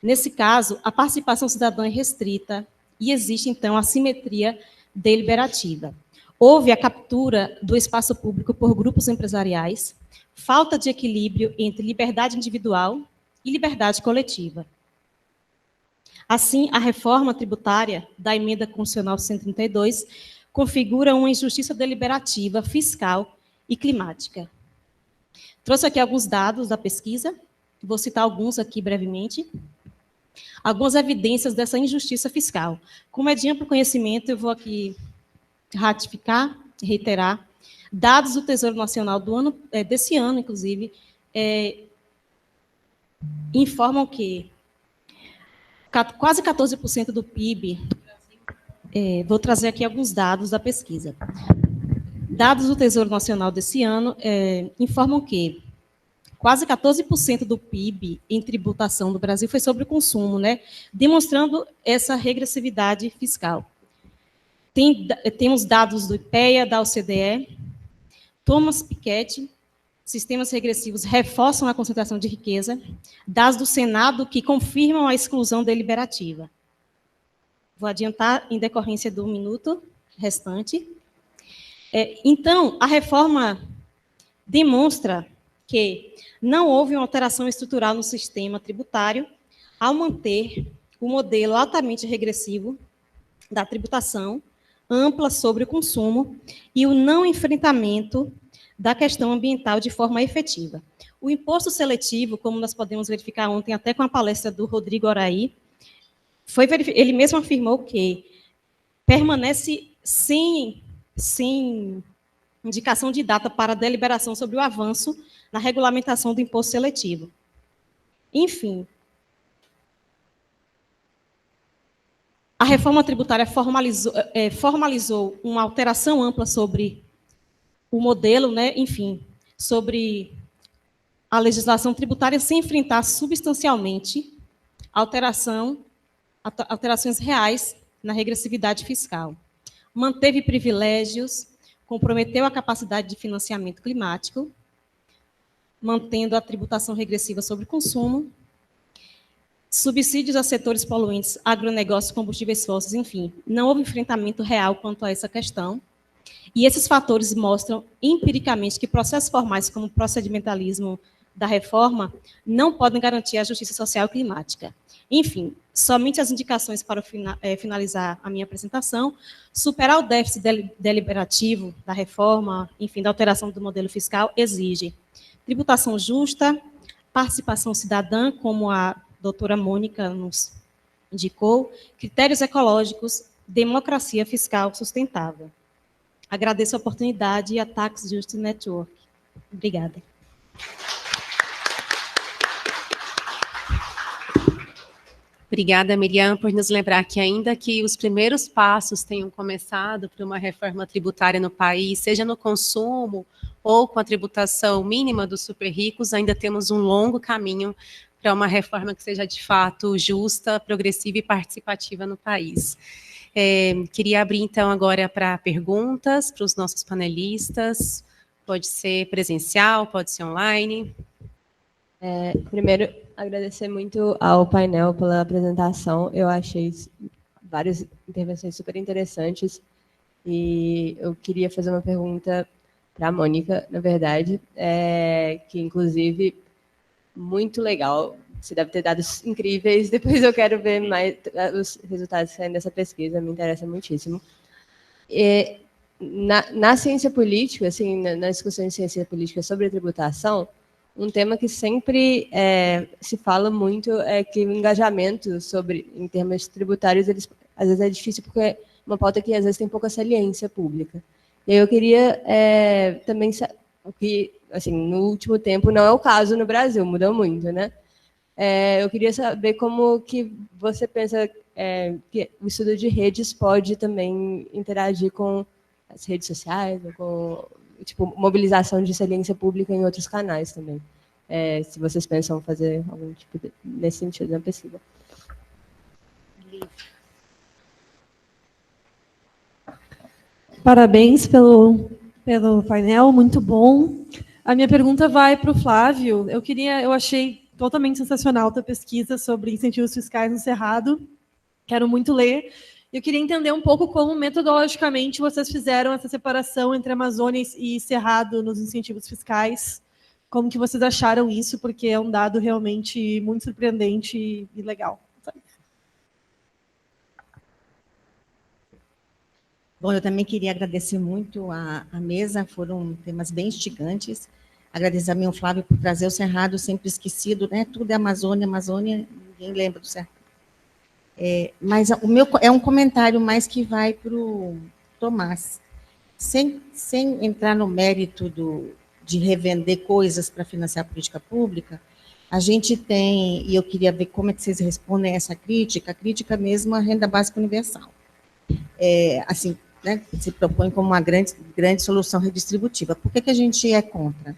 Nesse caso, a participação cidadã é restrita e existe, então, assimetria deliberativa. Houve a captura do espaço público por grupos empresariais, falta de equilíbrio entre liberdade individual e liberdade coletiva. Assim, a reforma tributária da Emenda Constitucional 132 configura uma injustiça deliberativa, fiscal e climática. Trouxe aqui alguns dados da pesquisa, vou citar alguns aqui brevemente. Algumas evidências dessa injustiça fiscal. Como é de amplo conhecimento, eu vou aqui ratificar, reiterar, dados do Tesouro Nacional desse ano, inclusive, informam que quase 14% do PIB, vou trazer aqui alguns dados da pesquisa. Dados do Tesouro Nacional desse ano informam que quase 14% do PIB em tributação do Brasil foi sobre o consumo, demonstrando essa regressividade fiscal. Temos dados do IPEA, da OCDE, Thomas Piketty, sistemas regressivos reforçam a concentração de riqueza, dados do Senado que confirmam a exclusão deliberativa. Vou adiantar em decorrência do minuto restante. Então, a reforma demonstra que não houve uma alteração estrutural no sistema tributário ao manter o modelo altamente regressivo da tributação ampla sobre o consumo e o não enfrentamento da questão ambiental de forma efetiva. O imposto seletivo, como nós podemos verificar ontem, até com a palestra do Rodrigo Oraí, ele mesmo afirmou que permanece sem indicação de data para deliberação sobre o avanço na regulamentação do imposto seletivo. Enfim, a reforma tributária formalizou uma alteração ampla sobre o modelo, enfim, sobre a legislação tributária sem enfrentar substancialmente alterações reais na regressividade fiscal. Manteve privilégios, comprometeu a capacidade de financiamento climático, mantendo a tributação regressiva sobre consumo, subsídios a setores poluentes, agronegócios, combustíveis fósseis, enfim, não houve enfrentamento real quanto a essa questão. E esses fatores mostram empiricamente que processos formais como o procedimentalismo da reforma não podem garantir a justiça social e climática. Enfim, somente as indicações para finalizar a minha apresentação: superar o déficit deliberativo da reforma, enfim, da alteração do modelo fiscal, exige tributação justa, participação cidadã, como a doutora Mônica nos indicou, critérios ecológicos, democracia fiscal sustentável. Agradeço a oportunidade e a Tax Justice Network. Obrigada. Obrigada, Miriam, por nos lembrar que, ainda que os primeiros passos tenham começado para uma reforma tributária no país, seja no consumo ou com a tributação mínima dos super ricos, ainda temos um longo caminho para uma reforma que seja, de fato, justa, progressiva e participativa no país. Queria abrir, então, agora para perguntas para os nossos panelistas. Pode ser presencial, pode ser online. Primeiro, agradecer muito ao painel pela apresentação. Eu achei várias intervenções super interessantes e eu queria fazer uma pergunta para a Mônica, na verdade, que, inclusive, muito legal. Você deve ter dados incríveis. Depois eu quero ver mais os resultados que saem dessa pesquisa. Me interessa muitíssimo. na ciência política, assim, na discussão de ciência política sobre a tributação, um tema que sempre se fala muito é que o engajamento em termos tributários, às vezes é difícil porque é uma pauta que às vezes tem pouca saliência pública. E aí eu queria também, o que, assim, no último tempo não é o caso no Brasil, mudou muito, né? Eu queria saber como que você pensa que o estudo de redes pode também interagir com as redes sociais, com tipo, mobilização de saliência pública em outros canais também. Se vocês pensam fazer algum tipo nesse sentido na pesquisa. Parabéns pelo painel, muito bom. A minha pergunta vai para o Flávio. Eu achei totalmente sensacional a tua pesquisa sobre incentivos fiscais no Cerrado. Quero muito ler. Eu queria entender um pouco como, metodologicamente, vocês fizeram essa separação entre Amazônia e Cerrado nos incentivos fiscais. Como que vocês acharam isso? Porque é um dado realmente muito surpreendente e legal. Bom, eu também queria agradecer muito a mesa, foram temas bem instigantes. Agradecer também ao Flávio por trazer o Cerrado, sempre esquecido, né? Tudo é Amazônia, ninguém lembra do Cerrado. Mas o meu é um comentário mais que vai para o Tomás. Sem entrar no mérito de revender coisas para financiar a política pública, a gente tem, e eu queria ver como é que vocês respondem a essa crítica, a crítica mesmo à renda básica universal. Assim, né, se propõe como uma grande solução redistributiva. Por que a gente é contra?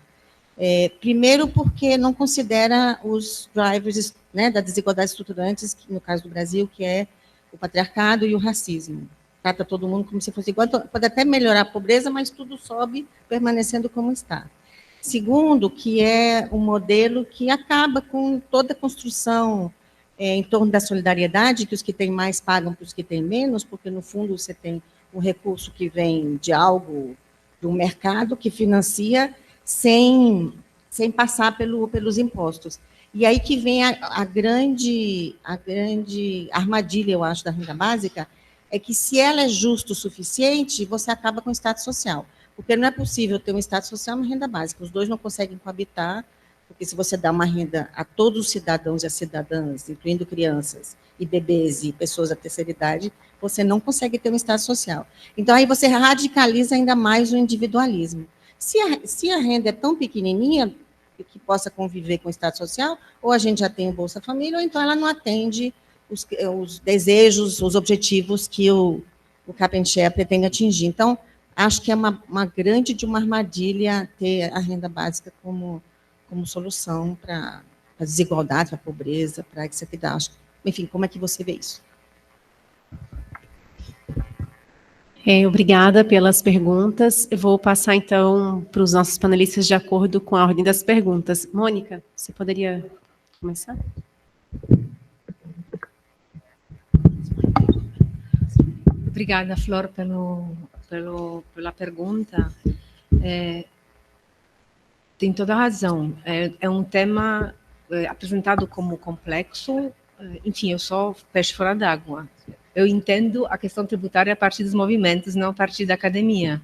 Primeiro, porque não considera os drivers, né, da desigualdade estruturantes, que, no caso do Brasil, que é o patriarcado e o racismo. Trata todo mundo como se fosse igual, pode até melhorar a pobreza, mas tudo sobe permanecendo como está. Segundo, que é um modelo que acaba com toda a construção em torno da solidariedade, que os que têm mais pagam para os que têm menos, porque, no fundo, você tem um recurso que vem de algo, de um mercado que financia sem passar pelos impostos. E aí que vem a grande armadilha, eu acho, da renda básica, é que, se ela é justa o suficiente, você acaba com o status social. Porque não é possível ter um status social e uma renda básica. Os dois não conseguem coabitar, porque se você dá uma renda a todos os cidadãos e as cidadãs, incluindo crianças e bebês e pessoas da terceira idade, você não consegue ter um status social. Então, aí você radicaliza ainda mais o individualismo. Se a renda é tão pequenininha que possa conviver com o status social, ou a gente já tem o Bolsa Família, ou então ela não atende os desejos, os objetivos que o Cap and Share pretende atingir. Então, acho que é uma grande armadilha ter a renda básica como solução para a desigualdade, para a pobreza, para a equidade. Enfim, como é que você vê isso? Obrigada pelas perguntas. Eu vou passar, então, para os nossos panelistas de acordo com a ordem das perguntas. Mônica, você poderia começar? Obrigada, Flor, pela pergunta. Tem toda a razão. É um tema apresentado como complexo. Enfim, eu sou peixe fora d'água. Eu entendo a questão tributária a partir dos movimentos, não a partir da academia.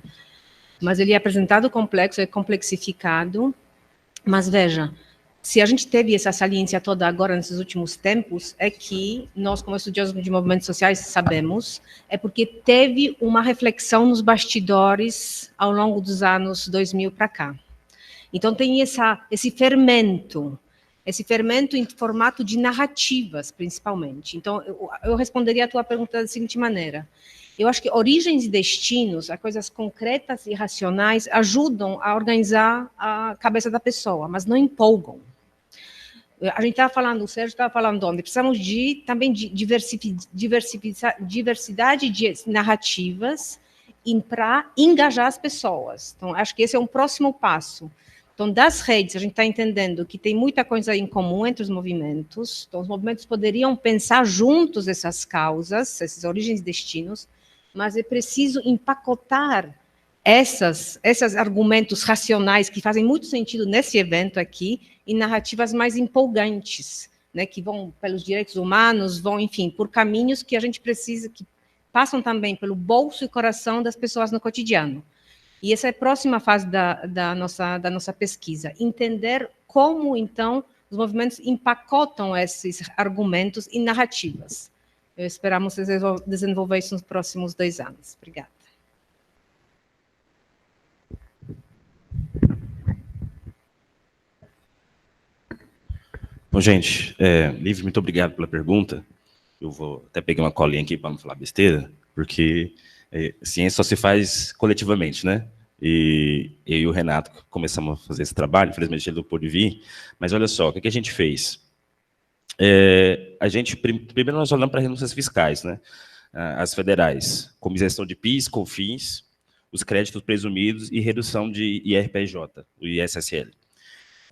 Mas ele é apresentado complexo, é complexificado. Mas, veja, se a gente teve essa saliência toda agora, nesses últimos tempos, é que nós, como estudiosos de movimentos sociais, sabemos, é porque teve uma reflexão nos bastidores ao longo dos anos 2000 para cá. Então, tem esse fermento em formato de narrativas, principalmente. Então, eu responderia a tua pergunta da seguinte maneira. Eu acho que origens e destinos, as coisas concretas e racionais, ajudam a organizar a cabeça da pessoa, mas não empolgam. A gente estava falando, o Sérgio estava falando ontem, precisamos também de diversidade de narrativas para engajar as pessoas. Então, acho que esse é um próximo passo. Então, das redes, a gente está entendendo que tem muita coisa em comum entre os movimentos. Então, os movimentos poderiam pensar juntos essas causas, essas origens e destinos, mas é preciso empacotar esses argumentos racionais que fazem muito sentido nesse evento aqui em narrativas mais empolgantes, né, que vão pelos direitos humanos, vão, enfim, por caminhos que a gente precisa, que passam também pelo bolso e coração das pessoas no cotidiano. E essa é a próxima fase da nossa pesquisa, entender como, então, os movimentos empacotam esses argumentos em narrativas. Esperamos desenvolver isso nos próximos 2 anos. Obrigada. Bom, gente, Lívia, muito obrigado pela pergunta. Eu vou até pegar uma colinha aqui para não falar besteira, porque ciência só se faz coletivamente, né? E eu e o Renato começamos a fazer esse trabalho, infelizmente ele não pôde vir, mas olha só, o que a gente fez? Primeiro nós olhamos para as renúncias fiscais, né? As federais, como isenção de PIS, COFINS, os créditos presumidos e redução de IRPJ, o ISSL.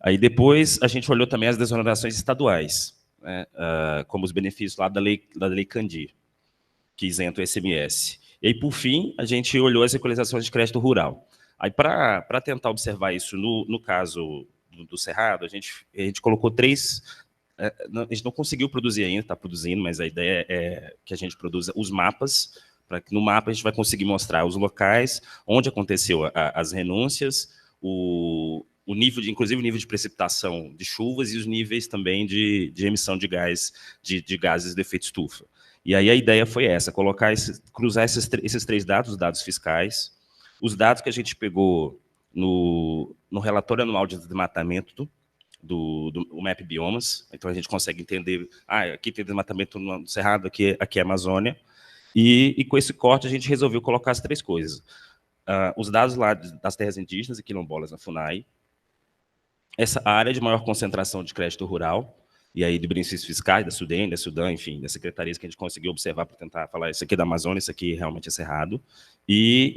Aí depois a gente olhou também as desonerações estaduais, né? Como os benefícios lá da lei Candir, que isenta o ICMS. E aí, por fim, a gente olhou as equalizações de crédito rural. Aí, para tentar observar isso no caso do Cerrado, a gente colocou 3... a gente não conseguiu produzir ainda, está produzindo, mas a ideia é que a gente produza os mapas, para que no mapa a gente vai conseguir mostrar os locais, onde aconteceu as renúncias, inclusive o nível de precipitação de chuvas e os níveis também de emissão de gases de efeito estufa. E aí a ideia foi essa, cruzar esses 3 dados, os dados fiscais, os dados que a gente pegou no relatório anual de desmatamento do MAP Biomas, então a gente consegue entender, aqui tem desmatamento no Cerrado, aqui é Amazônia, e com esse corte a gente resolveu colocar as 3 coisas. Os dados lá das terras indígenas e quilombolas na FUNAI, essa área de maior concentração de crédito rural, e aí de benefícios fiscais, da SUDEM, da Sudam, enfim, das secretarias que a gente conseguiu observar para tentar falar isso aqui é da Amazônia, isso aqui realmente é Cerrado, e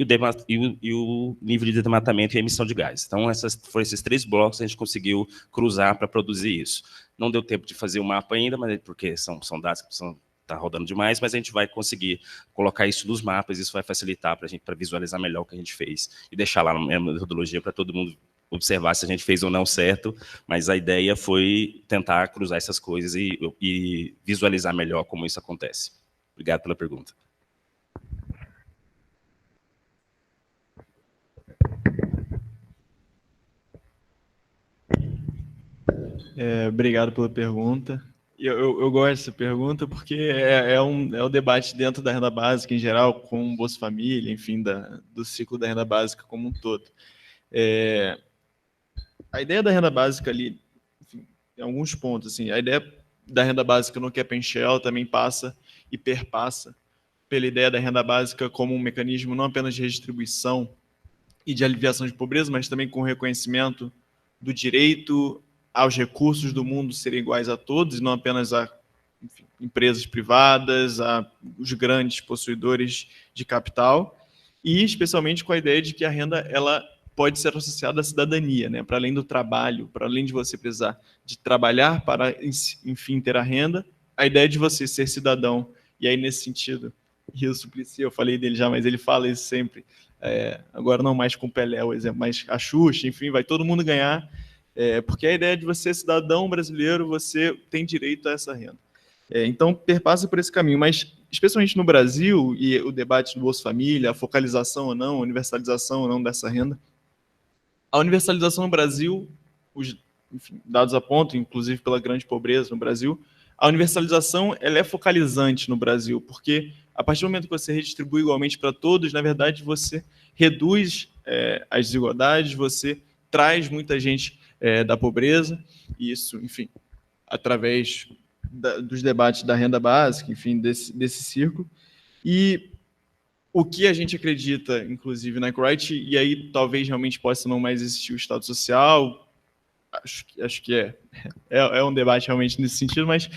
o nível de desmatamento e emissão de gás. Então, foram esses 3 blocos que a gente conseguiu cruzar para produzir isso. Não deu tempo de fazer o mapa ainda, mas porque são dados que precisam estar rodando demais, mas a gente vai conseguir colocar isso nos mapas, isso vai facilitar para a gente, para visualizar melhor o que a gente fez, e deixar lá na metodologia para todo mundo observar se a gente fez ou não certo, mas a ideia foi tentar cruzar essas coisas e visualizar melhor como isso acontece. Obrigado pela pergunta. Obrigado pela pergunta. Eu gosto dessa pergunta porque é o debate dentro da renda básica em geral, com o Bolsa Família, enfim, do ciclo da renda básica como um todo. A ideia da renda básica ali, enfim, em alguns pontos, assim, a ideia da renda básica no Cap and Shell também passa e perpassa pela ideia da renda básica como um mecanismo não apenas de redistribuição e de aliviação de pobreza, mas também com reconhecimento do direito aos recursos do mundo serem iguais a todos, e não apenas a empresas privadas, a os grandes possuidores de capital, e especialmente com a ideia de que a renda ela pode ser associada à cidadania, né? Para além do trabalho, para além de você precisar de trabalhar para, enfim, ter a renda, a ideia de você ser cidadão, e aí nesse sentido, Rio Suplicy, eu falei dele já, mas ele fala isso sempre, agora não mais com o Pelé, o exemplo, mas a Xuxa, enfim, vai todo mundo ganhar, porque a ideia de você ser cidadão brasileiro, você tem direito a essa renda. Então, perpassa por esse caminho, mas especialmente no Brasil, e o debate do Bolsa Família, a focalização ou não, a universalização ou não dessa renda, a universalização no Brasil, os dados apontam, inclusive pela grande pobreza no Brasil, a universalização ela é focalizante no Brasil, porque a partir do momento que você redistribui igualmente para todos, na verdade, você reduz as desigualdades, você traz muita gente da pobreza, e isso, enfim, através dos debates da renda básica, enfim, desse círculo. E o que a gente acredita, inclusive, na Equity, e aí talvez realmente possa não mais existir o Estado Social, acho que é um debate realmente nesse sentido, mas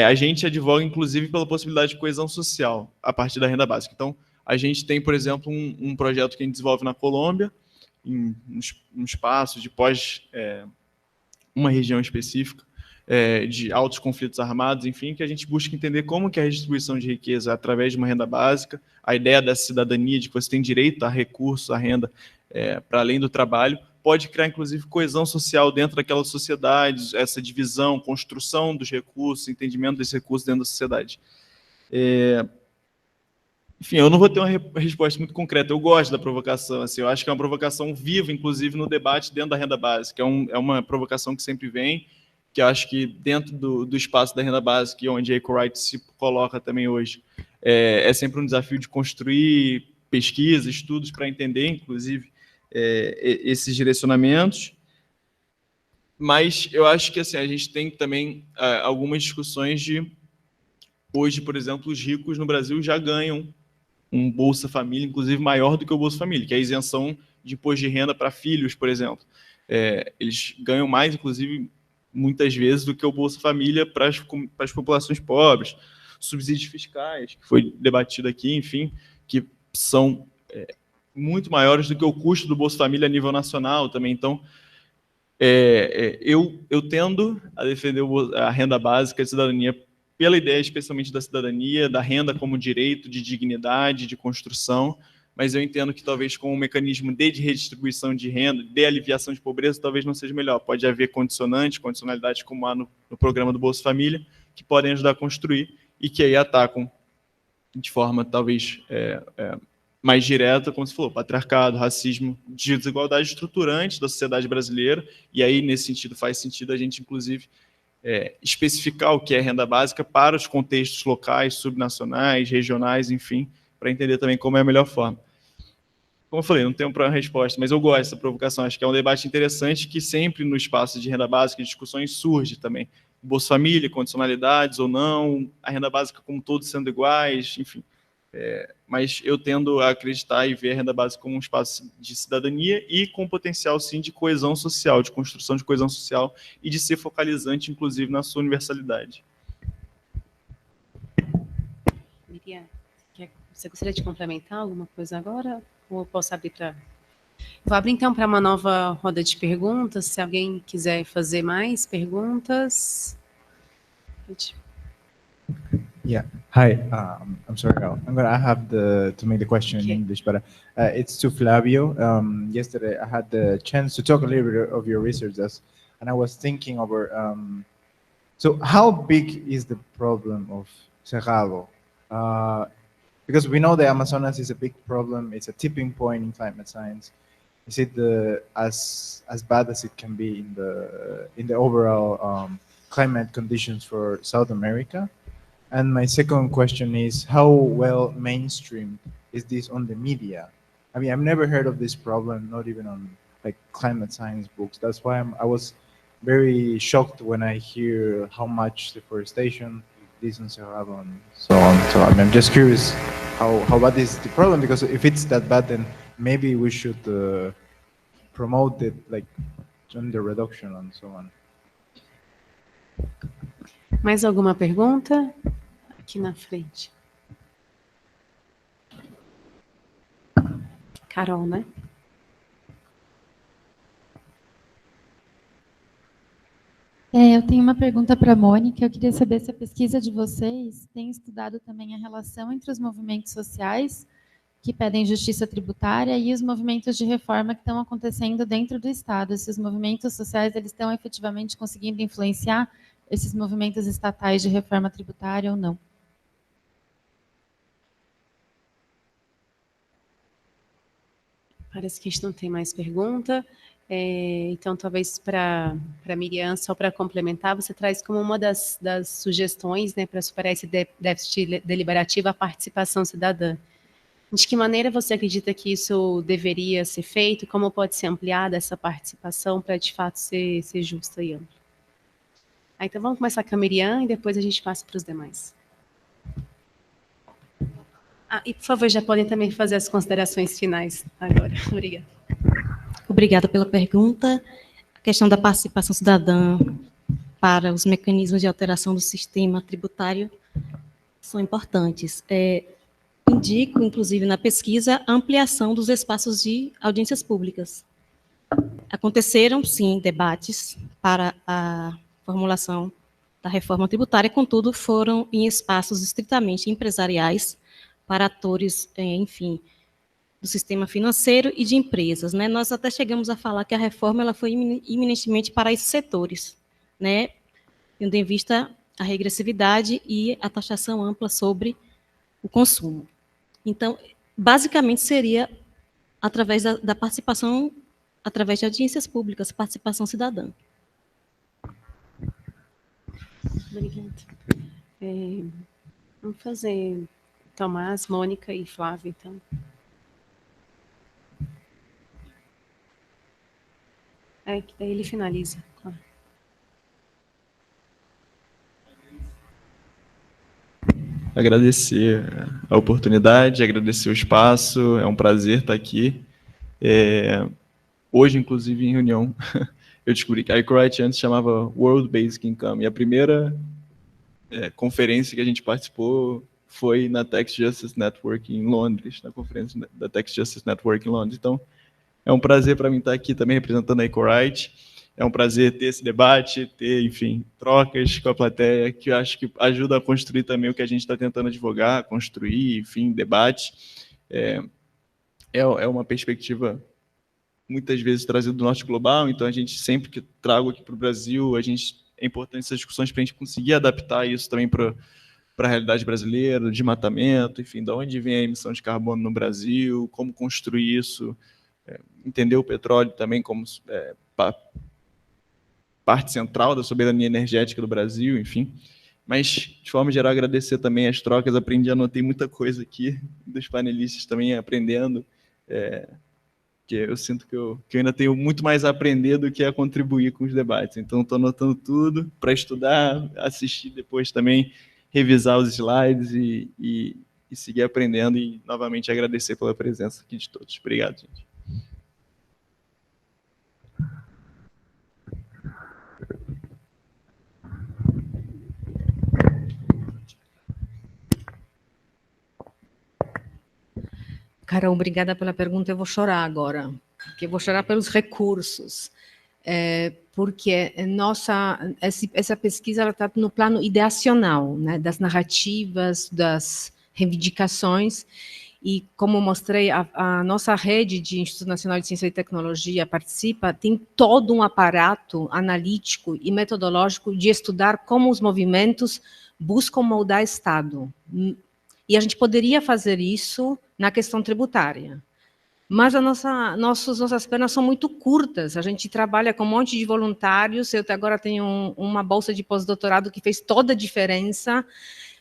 a gente advoga, inclusive, pela possibilidade de coesão social a partir da renda básica. Então, a gente tem, por exemplo, um projeto que a gente desenvolve na Colômbia, em um espaço de uma região específica, de altos conflitos armados, enfim, que a gente busca entender como que a redistribuição de riqueza através de uma renda básica, a ideia dessa cidadania, de que você tem direito a recursos, a renda, para além do trabalho, pode criar, inclusive, coesão social dentro daquela sociedade, essa divisão, construção dos recursos, entendimento desses recursos dentro da sociedade. Enfim, eu não vou ter uma resposta muito concreta. Eu gosto da provocação. Assim, eu acho que é uma provocação viva, inclusive, no debate dentro da renda básica. É uma provocação que sempre vem, que eu acho que dentro do espaço da renda básica, e onde a EcoRight se coloca também hoje, é sempre um desafio de construir pesquisas, estudos para entender, inclusive, esses direcionamentos. Mas eu acho que assim, a gente tem também algumas discussões de... Hoje, por exemplo, os ricos no Brasil já ganham um Bolsa Família, inclusive maior do que o Bolsa Família, que é a isenção de imposto de renda para filhos, por exemplo. Eles ganham mais, inclusive, muitas vezes, do que o Bolsa Família para as populações pobres. Subsídios fiscais, que foi debatido aqui, enfim, que são muito maiores do que o custo do Bolsa Família a nível nacional também. Então, eu tendo a defender a renda básica de cidadania pela ideia especialmente da cidadania, da renda como direito de dignidade, de construção, mas eu entendo que talvez com um mecanismo de redistribuição de renda, de aliviação de pobreza, talvez não seja melhor. Pode haver condicionalidades como há no programa do Bolsa Família, que podem ajudar a construir e que aí atacam de forma talvez mais direta, como você falou, patriarcado, racismo, desigualdade estruturante da sociedade brasileira, e aí nesse sentido faz sentido a gente inclusive especificar o que é renda básica para os contextos locais, subnacionais, regionais, enfim, para entender também como é a melhor forma. Como eu falei, não tenho uma resposta, mas eu gosto dessa provocação. Acho que é um debate interessante que sempre no espaço de renda básica e discussões surge também. Bolsa Família, condicionalidades ou não, a renda básica como todos sendo iguais, enfim. Mas eu tendo a acreditar e ver a renda básica como um espaço de cidadania e com potencial, sim, de coesão social, de construção de coesão social e de ser focalizante, inclusive, na sua universalidade. Miriam, você gostaria de complementar alguma coisa agora? Ou eu posso abrir para... Vou abrir, então, para uma nova roda de perguntas. Se alguém quiser fazer mais perguntas... Yeah. Hi. I'm sorry. I have to make the question in English, but it's to Flavio. Yesterday, I had the chance to talk a little bit of your research, and I was thinking over. So, how big is the problem of Cerrado? Because we know the Amazonas is a big problem. It's a tipping point in climate science. Is it as bad as it can be in the overall climate conditions for South America? And my second question is, how well mainstream is this on the media? I mean, I've never heard of this problem, not even on like climate science books. That's why I was very shocked when I hear how much deforestation this and Cerrado and so on. So I'm just curious how bad is the problem, because if it's that bad, then maybe we should promote it, like gender reduction and so on. Mais alguma pergunta? Aqui na frente. Carol, né? Eu tenho uma pergunta para a Mônica. Eu queria saber se a pesquisa de vocês tem estudado também a relação entre os movimentos sociais que pedem justiça tributária e os movimentos de reforma que estão acontecendo dentro do Estado. Se os movimentos sociais eles estão efetivamente conseguindo influenciar esses movimentos estatais de reforma tributária ou não. Parece que a gente não tem mais pergunta. Então, talvez para a Miriam, só para complementar, você traz como uma das sugestões, né, para superar esse déficit deliberativo a participação cidadã. De que maneira você acredita que isso deveria ser feito? Como pode ser ampliada essa participação para, de fato, ser justa e ampla? Então, vamos começar com a Miriam e depois a gente passa para os demais. E, por favor, já podem também fazer as considerações finais agora. Obrigada. Obrigada pela pergunta. A questão da participação cidadã para os mecanismos de alteração do sistema tributário são importantes. Indico, inclusive, na pesquisa, a ampliação dos espaços de audiências públicas. Aconteceram, sim, debates para a formulação da reforma tributária, contudo, foram em espaços estritamente empresariais, para atores, enfim, do sistema financeiro e de empresas, né? Nós até chegamos a falar que a reforma ela foi iminentemente para esses setores, né? Tendo em vista a regressividade e a taxação ampla sobre o consumo. Então, basicamente, seria através da participação, através de audiências públicas, participação cidadã. Obrigada. Vamos fazer Tomás, Mônica e Flávio, então. Que daí ele finaliza. Claro. Agradecer a oportunidade, agradecer o espaço, é um prazer estar aqui. Hoje, inclusive, em reunião, eu descobri que a EcoRight antes chamava World Basic Income, e a primeira conferência que a gente participou foi na Tax Justice Network em Londres, na conferência da Tax Justice Network em Londres. Então, é um prazer para mim estar aqui também representando a EcoRight. É um prazer ter esse debate, ter, enfim, trocas com a plateia, que eu acho que ajuda a construir também o que a gente está tentando advogar, construir, enfim, debate. É uma perspectiva, muitas vezes, trazida do norte global, então a gente sempre que trago aqui para o Brasil, é importante essas discussões para a gente conseguir adaptar isso também para a realidade brasileira, de matamento, enfim, de onde vem a emissão de carbono no Brasil, como construir isso, entender o petróleo também como parte central da soberania energética do Brasil, enfim. Mas, de forma geral, agradecer também as trocas, anotei muita coisa aqui, dos panelistas também aprendendo, que eu sinto que eu ainda tenho muito mais a aprender do que a contribuir com os debates. Então, estou anotando tudo para estudar, assistir depois também, revisar os slides e seguir aprendendo, e, novamente, agradecer pela presença aqui de todos. Obrigado, gente. Carol, obrigada pela pergunta. Eu vou chorar agora, porque eu vou chorar pelos recursos, porque essa pesquisa está no plano ideacional, né, das narrativas, das reivindicações, e como mostrei, a nossa rede de Instituto Nacional de Ciência e Tecnologia participa, tem todo um aparato analítico e metodológico de estudar como os movimentos buscam moldar o Estado. E a gente poderia fazer isso na questão tributária. Mas nossas pernas são muito curtas, a gente trabalha com um monte de voluntários, eu até agora tenho uma bolsa de pós-doutorado que fez toda a diferença,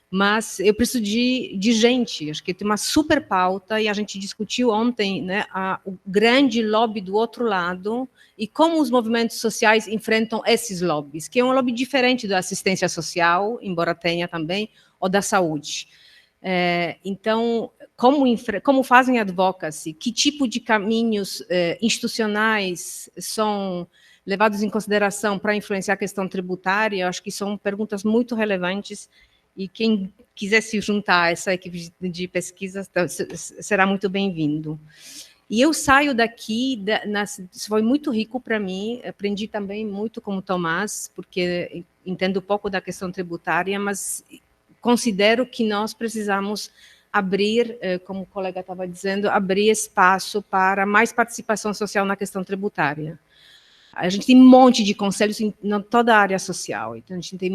mas eu preciso de gente, acho que tem uma super pauta, e a gente discutiu ontem, né, o grande lobby do outro lado, e como os movimentos sociais enfrentam esses lobbies, que é um lobby diferente da assistência social, embora tenha também, ou da saúde. Então, como fazem advocacy, que tipo de caminhos institucionais são levados em consideração para influenciar a questão tributária, eu acho que são perguntas muito relevantes, e quem quiser se juntar a essa equipe de pesquisa será muito bem-vindo. E eu saio daqui, isso foi muito rico para mim, aprendi também muito com o Tomás, porque entendo pouco da questão tributária, mas considero que nós precisamos abrir, como o colega estava dizendo, abrir espaço para mais participação social na questão tributária. A gente tem um monte de conselhos em toda a área social, então a gente tem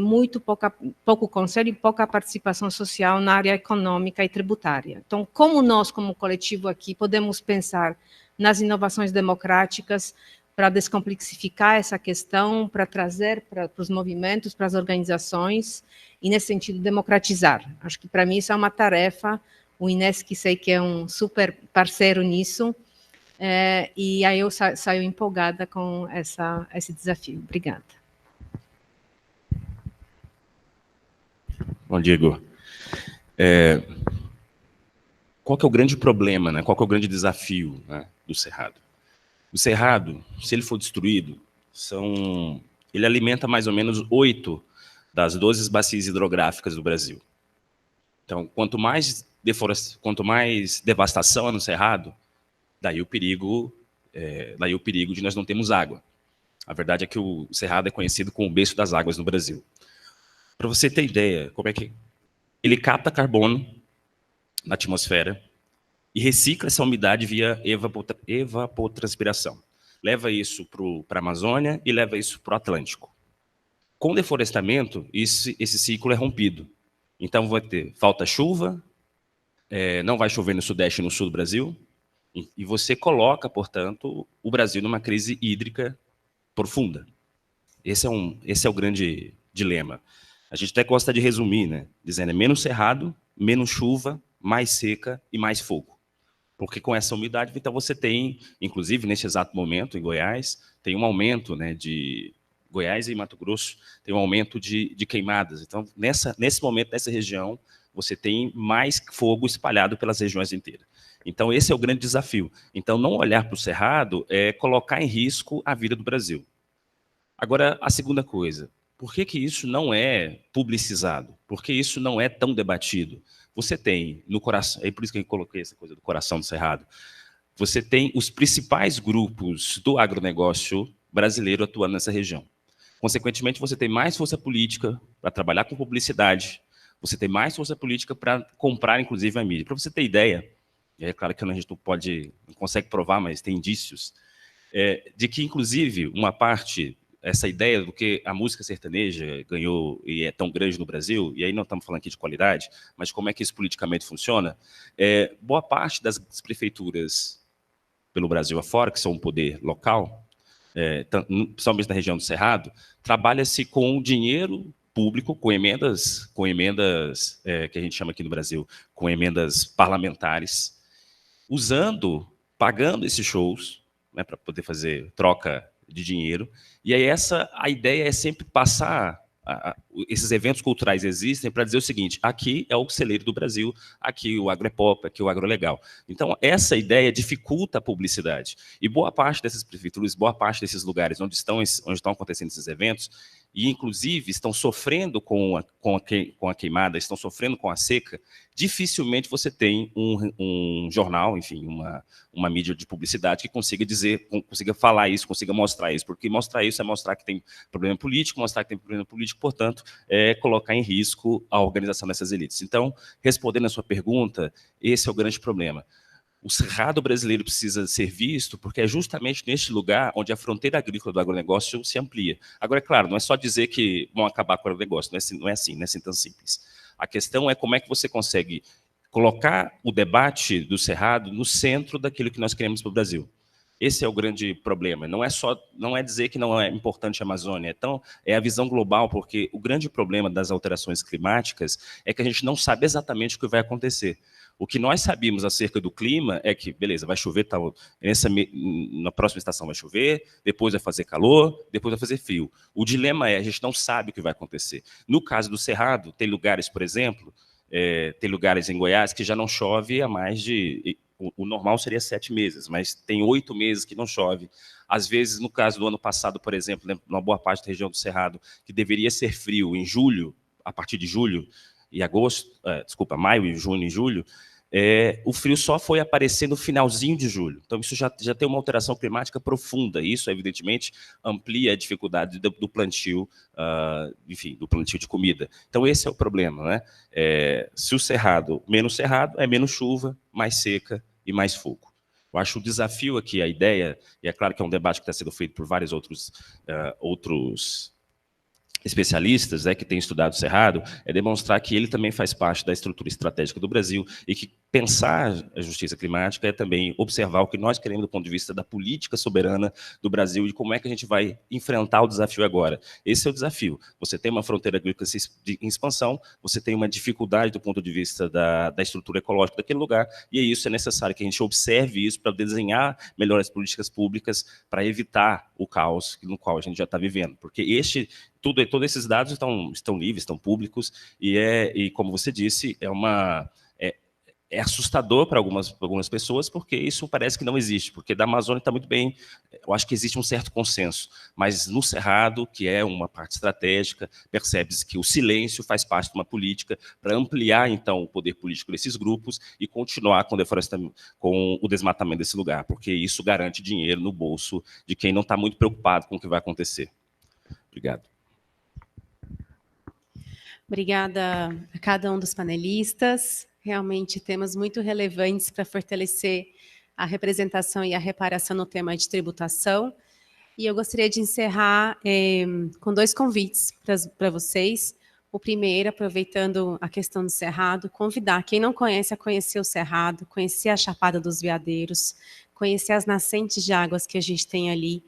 pouco conselho e pouca participação social na área econômica e tributária. Então, como nós, como coletivo aqui, podemos pensar nas inovações democráticas para descomplexificar essa questão, para trazer para os movimentos, para as organizações, e, nesse sentido, democratizar. Acho que, para mim, isso é uma tarefa. O INESC, sei que é um super parceiro nisso, e aí eu saio empolgada com esse desafio. Obrigada. Bom, Diego. Qual que é o grande problema, né? Qual que é o grande desafio, né, do Cerrado? O Cerrado, se ele for destruído, ele alimenta mais ou menos 8 das 12 bacias hidrográficas do Brasil. Então, quanto mais devastação há no Cerrado, daí o perigo de nós não termos água. A verdade é que o Cerrado é conhecido como o berço das águas no Brasil. Para você ter ideia, como é que ele capta carbono na atmosfera e recicla essa umidade via evapotranspiração. Leva isso para a Amazônia e leva isso para o Atlântico. Com o deflorestamento, esse ciclo é rompido. Então, vai ter falta chuva, não vai chover no Sudeste e no Sul do Brasil, e você coloca, portanto, o Brasil numa crise hídrica profunda. Esse é o grande dilema. A gente até gosta de resumir, né, dizendo menos cerrado, menos chuva, mais seca e mais fogo. Porque com essa umidade, então você tem, inclusive nesse exato momento, em Goiás, tem um aumento, né, de Goiás e Mato Grosso, tem um aumento de queimadas. Então, nesse momento, nessa região, você tem mais fogo espalhado pelas regiões inteiras. Então, esse é o grande desafio. Então, não olhar para o Cerrado é colocar em risco a vida do Brasil. Agora, a segunda coisa, por que isso não é publicizado? Por que isso não é tão debatido? Você tem no coração, é por isso que eu coloquei essa coisa do coração do Cerrado, você tem os principais grupos do agronegócio brasileiro atuando nessa região. Consequentemente, você tem mais força política para trabalhar com publicidade, você tem mais força política para comprar, inclusive, a mídia. Para você ter ideia, é claro que a gente não consegue provar, mas tem indícios, de que, inclusive, uma parte, essa ideia do que a música sertaneja ganhou e é tão grande no Brasil, e aí não estamos falando aqui de qualidade, mas como é que isso politicamente funciona, boa parte das prefeituras pelo Brasil afora, que são um poder local, principalmente na região do Cerrado, trabalha-se com dinheiro público, com emendas que a gente chama aqui no Brasil, com emendas parlamentares, pagando esses shows, né, para poder fazer troca de dinheiro. E aí a ideia é sempre passar, esses eventos culturais existem para dizer o seguinte: aqui é o celeiro do Brasil, aqui o agro é pop, aqui o agro é legal. Então, essa ideia dificulta a publicidade. E boa parte dessas prefeituras, boa parte desses lugares onde estão acontecendo esses eventos, e inclusive estão sofrendo com a queimada, estão sofrendo com a seca, dificilmente você tem um jornal, enfim, uma mídia de publicidade que consiga falar isso, consiga mostrar isso, porque mostrar isso é mostrar que tem problema político, mostrar que tem problema político, portanto, é colocar em risco a organização dessas elites. Então, respondendo a sua pergunta, esse é o grande problema. O Cerrado brasileiro precisa ser visto porque é justamente neste lugar onde a fronteira agrícola do agronegócio se amplia. Agora, é claro, não é só dizer que vão acabar com o agronegócio, não é assim tão simples. A questão é como é que você consegue colocar o debate do Cerrado no centro daquilo que nós queremos para o Brasil. Esse é o grande problema. Não é dizer que não é importante a Amazônia, então é a visão global, porque o grande problema das alterações climáticas é que a gente não sabe exatamente o que vai acontecer. O que nós sabemos acerca do clima é que, beleza, vai chover, na próxima estação vai chover, depois vai fazer calor, depois vai fazer frio. O dilema é, a gente não sabe o que vai acontecer. No caso do Cerrado, tem lugares, por exemplo, tem lugares em Goiás que já não chove há mais de... O normal seria 7 meses, mas tem 8 meses que não chove. Às vezes, no caso do ano passado, por exemplo, numa boa parte da região do Cerrado, que deveria ser frio em julho, a partir de julho e agosto, maio e junho e julho, o frio só foi aparecer no finalzinho de julho. Então, isso já tem uma alteração climática profunda. E isso, evidentemente, amplia a dificuldade do plantio, enfim, do plantio de comida. Então, esse é o problema, né? Se o cerrado, menos cerrado, é menos chuva, mais seca e mais fogo. Eu acho o desafio aqui, a ideia, e é claro que é um debate que está sendo feito por vários outros especialistas, que têm estudado o Cerrado, é demonstrar que ele também faz parte da estrutura estratégica do Brasil e que pensar a justiça climática é também observar o que nós queremos do ponto de vista da política soberana do Brasil e como é que a gente vai enfrentar o desafio agora. Esse é o desafio. Você tem uma fronteira agrícola em expansão, você tem uma dificuldade do ponto de vista da estrutura ecológica daquele lugar, e isso é necessário que a gente observe isso para desenhar melhores políticas públicas para evitar o caos no qual a gente já está vivendo, porque todos esses dados estão livres, estão públicos, e como você disse, é assustador para algumas pessoas, porque isso parece que não existe, porque da Amazônia está muito bem, eu acho que existe um certo consenso, mas no Cerrado, que é uma parte estratégica, percebe-se que o silêncio faz parte de uma política para ampliar, então, o poder político desses grupos e continuar com o desmatamento desse lugar, porque isso garante dinheiro no bolso de quem não está muito preocupado com o que vai acontecer. Obrigado. Obrigada a cada um dos panelistas. Realmente temas muito relevantes para fortalecer a representação e a reparação no tema de tributação. E eu gostaria de encerrar com 2 convites para vocês. O primeiro, aproveitando a questão do Cerrado, convidar quem não conhece a conhecer o Cerrado, conhecer a Chapada dos Veadeiros, conhecer as nascentes de águas que a gente tem ali,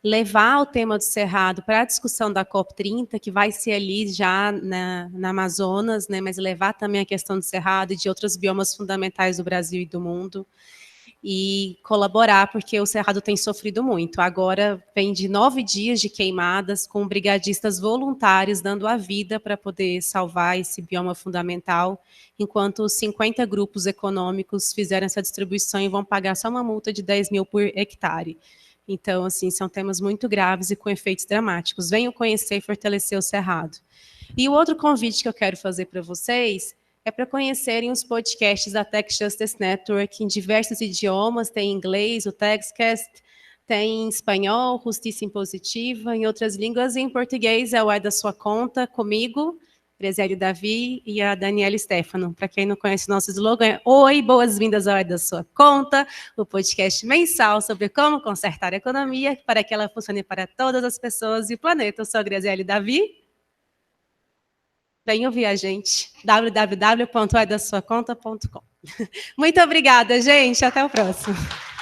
levar o tema do Cerrado para a discussão da COP30, que vai ser ali já na Amazonas, né, mas levar também a questão do Cerrado e de outros biomas fundamentais do Brasil e do mundo, e colaborar, porque o Cerrado tem sofrido muito. Agora vem de 9 dias de queimadas, com brigadistas voluntários dando a vida para poder salvar esse bioma fundamental, enquanto os 50 grupos econômicos fizeram essa distribuição e vão pagar só uma multa de 10 mil por hectare. Então, assim, são temas muito graves e com efeitos dramáticos. Venham conhecer e fortalecer o Cerrado. E o outro convite que eu quero fazer para vocês é para conhecerem os podcasts da Tech Justice Network em diversos idiomas, tem em inglês, o TechCast, tem em espanhol, Justiça Impositiva, em outras línguas, e em português é o É da Sua Conta, comigo, Prezélio Davi e a Daniela Stefano. Para quem não conhece o nosso slogan, é Oi, boas-vindas ao É da Sua Conta, o podcast mensal sobre como consertar a economia para que ela funcione para todas as pessoas e o planeta. Eu sou a Prezélio Davi. Venham ouvir a gente, www.edasuaconta.com. Muito obrigada, gente. Até o próximo.